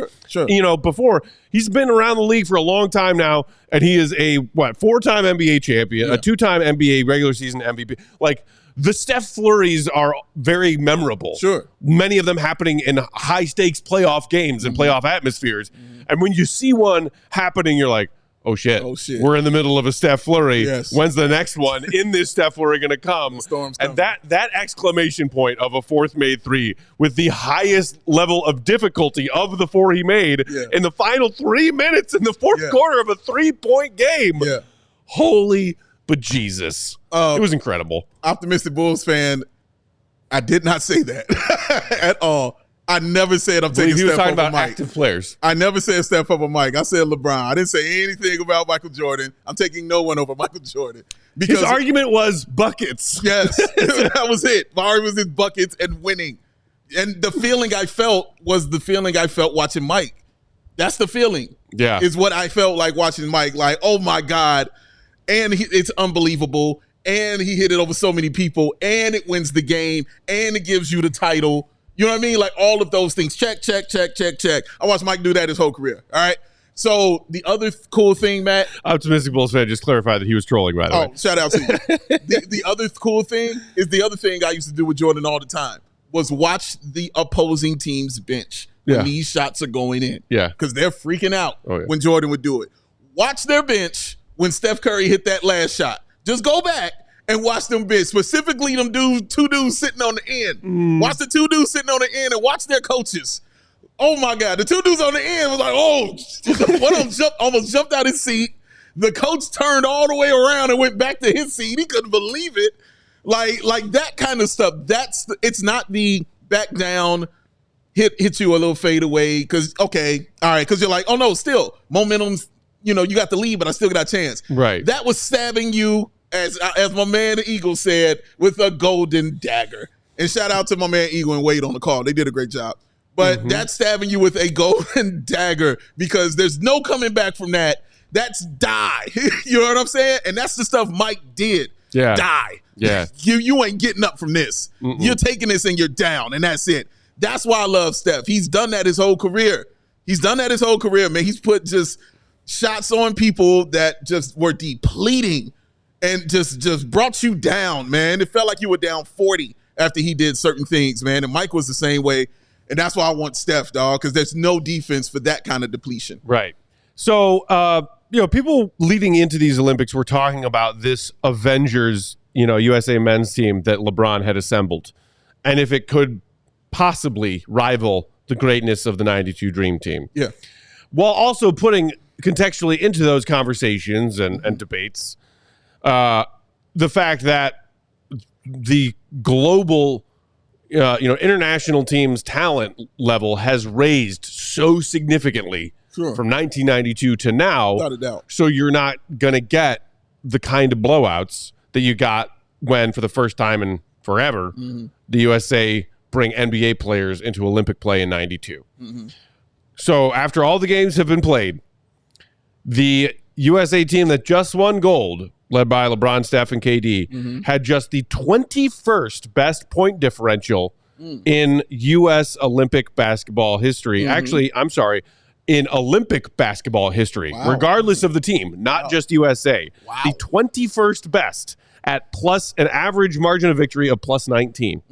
before. He's been around the league for a long time now, and he is a 4-time NBA champion, a 2-time NBA regular season MVP. Like, the Steph flurries are very memorable. Sure. Many of them happening in high-stakes playoff games and playoff atmospheres. And when you see one happening, you're like, oh shit, we're in the middle of a Steph flurry. Yes. When's the next one in this Steph flurry going to come? The storm's coming. And that exclamation point of a fourth made 3 with the highest level of difficulty of the 4 he made in the final 3 minutes in the fourth quarter of a 3-point game. Yeah. Holy bejesus. It was incredible. Optimistic Bulls fan, I did not say that at all. I never said I'm taking Steph over about Mike. Active players. I never said Steph over Mike. I said LeBron. I didn't say anything about Michael Jordan. I'm taking no one over Michael Jordan. Because his argument was buckets. Yes, that was it. My argument was his buckets and winning. And the feeling I felt was the feeling I felt watching Mike. That's the feeling. Yeah. Is what I felt like watching Mike. Like, oh my God. And it's unbelievable. And he hit it over so many people. And it wins the game. And it gives you the title. You know what I mean? Like all of those things. Check, check, check, check, check. I watched Mike do that his whole career. All right. So the other cool thing, Matt. Optimistic Bulls fan just clarified that he was trolling, by the way. Shout out to you. The other cool thing is the other thing I used to do with Jordan all the time was watch the opposing team's bench when these shots are going in. Yeah. Because they're freaking out when Jordan would do it. Watch their bench when Steph Curry hit that last shot. Just go back and watch them bench, specifically them two dudes sitting on the end. Watch the two dudes sitting on the end and watch their coaches. Oh, my God. The two dudes on the end was like, one of them almost jumped out his seat. The coach turned all the way around and went back to his seat. He couldn't believe it. Like that kind of stuff. It's not the back down, hit you a little fade away because, okay, all right, because you're like, oh, no, still, momentum's, you got the lead, but I still got a chance. Right. That was stabbing you, as my man the Eagle said, with a golden dagger. And shout out to my man Eagle and Wade on the call. They did a great job. But that's stabbing you with a golden dagger because there's no coming back from that. That's die. You know what I'm saying? And that's the stuff Mike did. Yeah. Die. Yeah. You ain't getting up from this. You're taking this and you're down, and that's it. That's why I love Steph. He's done that his whole career. Man. He's put just shots on people that just were depleting and just brought you down, man. It felt like you were down 40 after he did certain things, man. And Mike was the same way. And that's why I want Steph, dog, because there's no defense for that kind of depletion. Right. So, people leading into these Olympics were talking about this Avengers, USA men's team that LeBron had assembled, and if it could possibly rival the greatness of the 92 Dream Team. Yeah. While also putting contextually into those conversations and debates the fact that the global international team's talent level has raised so significantly from 1992 to now. Without a doubt. So you're not going to get the kind of blowouts that you got when, for the first time in forever, the USA bring NBA players into Olympic play in 92. So after all the games have been played, the USA team that just won gold, led by LeBron, Steph, and KD, had just the 21st best point differential in U.S. Olympic basketball history. Actually, I'm sorry, in Olympic basketball history, regardless of the team, not just USA. The 21st best at plus an average margin of victory of plus 19.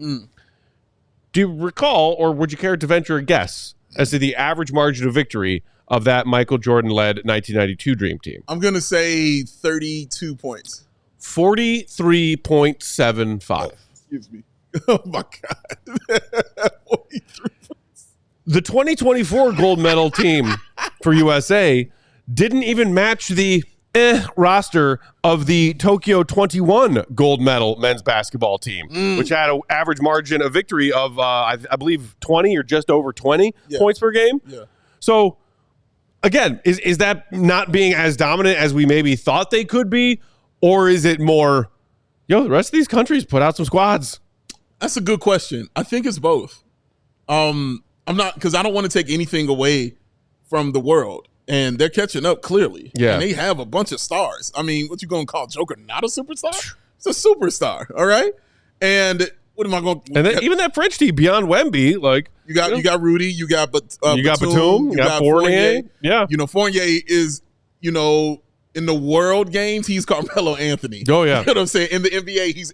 Do you recall, or would you care to venture a guess as to the average margin of victory of that Michael Jordan-led 1992 Dream Team? I'm going to say 32 points. 43.75. Excuse me. Oh, my God. 43 points. The 2024 gold medal team for USA didn't even match the roster of the Tokyo 21 gold medal men's basketball team, which had an average margin of victory of, I believe, 20 or just over 20 points per game. Yeah. So, again, is that not being as dominant as we maybe thought they could be? Or is it more, the rest of these countries put out some squads? That's a good question. I think it's both. I'm not, because I don't want to take anything away from the world. And they're catching up clearly. Yeah. And they have a bunch of stars. I mean, what you going to call Joker not a superstar? It's a superstar, all right? And what am I going to... And then even that French team beyond Wemby, like... You got Rudy, you got Batum, you got Fournier. Yeah. Fournier is, in the world games, he's Carmelo Anthony. Oh, yeah. You know what I'm saying? In the NBA, he's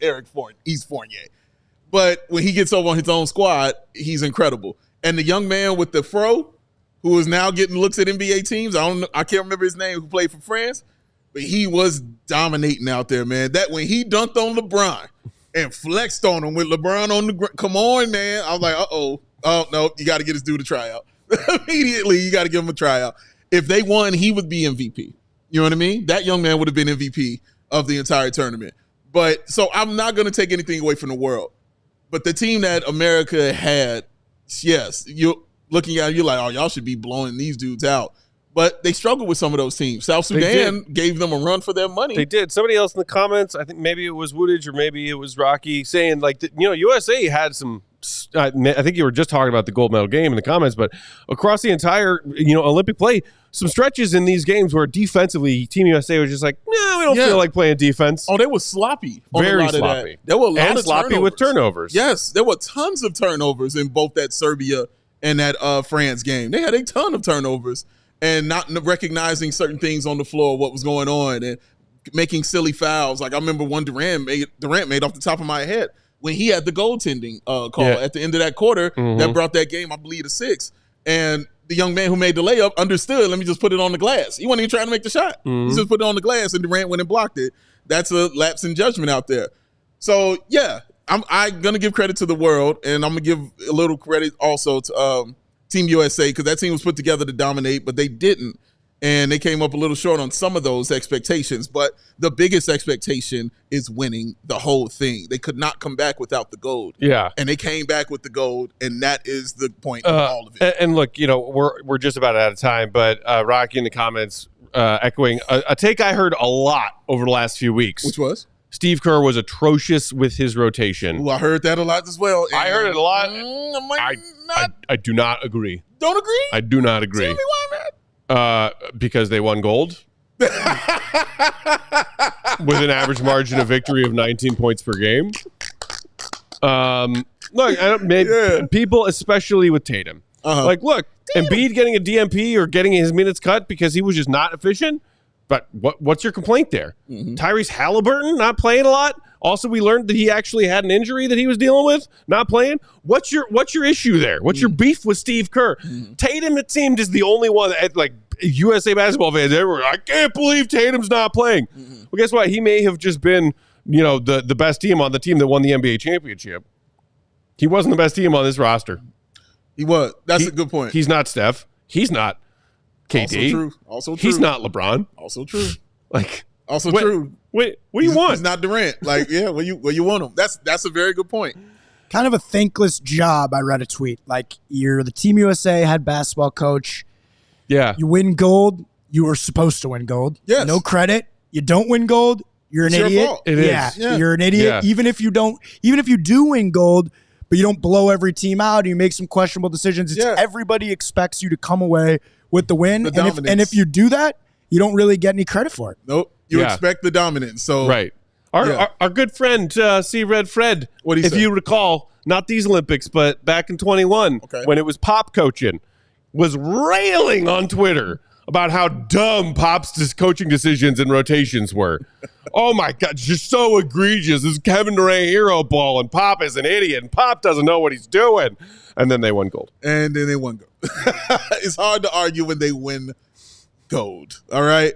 he's Fournier. But when he gets over on his own squad, he's incredible. And the young man with the fro, who is now getting looks at NBA teams. I can't remember his name, who played for France, but he was dominating out there, man. That when he dunked on LeBron and flexed on him with LeBron on the ground, come on, man. I was like, oh no, you got to get this dude a tryout. Immediately, you got to give him a tryout. If they won, he would be MVP. You know what I mean? That young man would have been MVP of the entire tournament. But so I'm not going to take anything away from the world. But the team that America had, yes, you looking at it, you're like, oh, y'all should be blowing these dudes out. But they struggled with some of those teams. South Sudan gave them a run for their money. They did. Somebody else in the comments, I think maybe it was Woodage or maybe it was Rocky, saying like, USA had some, I think you were just talking about the gold medal game in the comments, but across the entire, Olympic play, some stretches in these games where defensively Team USA was just like, no, we don't feel like playing defense. Oh, they were sloppy. Very sloppy. There were a lot of sloppy turnovers. With turnovers. Yes, there were tons of turnovers in both that Serbia and that France game. They had a ton of turnovers. and not recognizing certain things on the floor, what was going on, and making silly fouls. Like I remember one Durant made off the top of my head when he had the goaltending call at the end of that quarter that brought that game, I believe, to 6. And the young man who made the layup understood, let me just put it on the glass. He wasn't even trying to make the shot. He just put it on the glass, and Durant went and blocked it. That's a lapse in judgment out there. So, yeah, I'm going to give credit to the world, and I'm going to give a little credit also to Team USA, because that team was put together to dominate, but they didn't. And they came up a little short on some of those expectations. But the biggest expectation is winning the whole thing. They could not come back without the gold. Yeah. And they came back with the gold, and that is the point of all of it. And look, we're just about out of time, but Rocky in the comments echoing a take I heard a lot over the last few weeks. Which was? Steve Kerr was atrocious with his rotation. Ooh, I heard that a lot as well. I heard it a lot. I do not agree. Don't agree? I do not agree. Tell me why, man. Because they won gold with an average margin of victory of 19 points per game. Look, people, especially with Tatum, look, Embiid getting a DMP or getting his minutes cut because he was just not efficient. But what's your complaint there? Tyrese Halliburton not playing a lot. Also, we learned that he actually had an injury that he was dealing with, not playing. What's your issue there? What's your beef with Steve Kerr? Tatum, it seemed, is the only one that, like, USA basketball fans everywhere. I can't believe Tatum's not playing. Well, guess what? He may have just been, the best team on the team that won the NBA championship. He wasn't the best team on this roster. He was. That's a good point. He's not Steph. He's not KD. Also true. He's not LeBron. Also true. True. Wait, what do you want? He's not Durant. Like, yeah, where you want him? That's a very good point. Kind of a thankless job. I read a tweet. Like, you're the Team USA head basketball coach. Yeah. You win gold. You were supposed to win gold. Yes. No credit. You don't win gold. You're an idiot. Your fault. It is. Yeah. You're an idiot. Yeah. Even if you do win gold, but you don't blow every team out, you make some questionable decisions. Everybody expects you to come away with the win. And if you do that, you don't really get any credit for it. Nope. You expect the dominance. So right. Our good friend, C. Red Fred, if you recall, not these Olympics, but back in 21, when it was Pop coaching, was railing on Twitter about how dumb Pop's coaching decisions and rotations were. Oh, my God, just so egregious. This is Kevin Durant hero ball, and Pop is an idiot, and Pop doesn't know what he's doing. And then they won gold. It's hard to argue when they win gold, all right?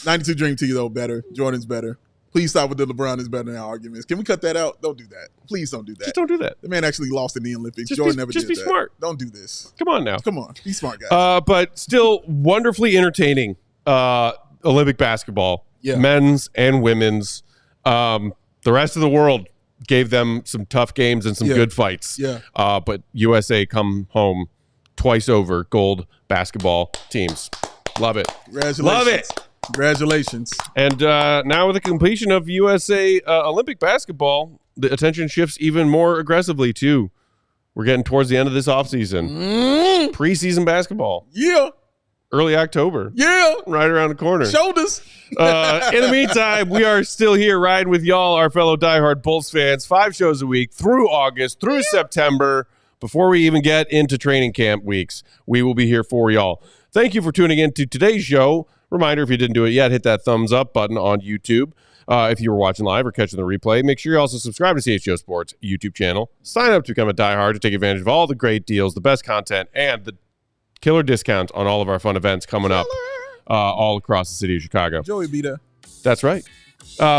92 Dream Team, though, better. Jordan's better. Please stop with the LeBron is better now arguments. Can we cut that out? Don't do that. Please don't do that. Just don't do that. The man actually lost in the Olympics. Jordan never did that. Just be smart. Don't do this. Come on now. Come on. Be smart, guys. But still wonderfully entertaining Olympic basketball, men's and women's. The rest of the world gave them some tough games and some good fights. But USA come home twice over gold basketball teams. Love it. Congratulations. Love it. Congratulations. And now with the completion of USA Olympic basketball, the attention shifts even more aggressively, too. We're getting towards the end of this offseason. Preseason basketball. Yeah. Early October. Yeah. Right around the corner. Shoulders. In the meantime, we are still here riding with y'all, our fellow diehard Bulls fans, 5 shows a week through August, through September. Before we even get into training camp weeks, we will be here for y'all. Thank you for tuning in to today's show. Reminder, if you didn't do it yet, hit that thumbs up button on YouTube. If you were watching live or catching the replay, make sure you also subscribe to CHGO Sports YouTube channel. Sign up to become a diehard to take advantage of all the great deals, the best content, and the killer discounts on all of our fun events coming up all across the city of Chicago. Joey be there. That's right.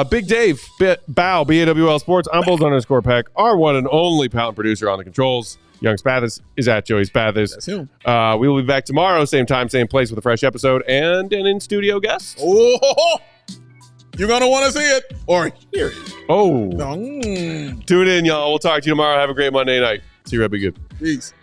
Big Dave, BAWL Sports, I'm Bulls_Peck, our one and only pal and producer on the controls. Young Spathis is at Joey Spathis. That's him. We will be back tomorrow, same time, same place, with a fresh episode and an in-studio guest. Oh, you're going to want to see it or hear it. Oh. Tune in, y'all. We'll talk to you tomorrow. Have a great Monday night. See you, Red. Be good. Peace.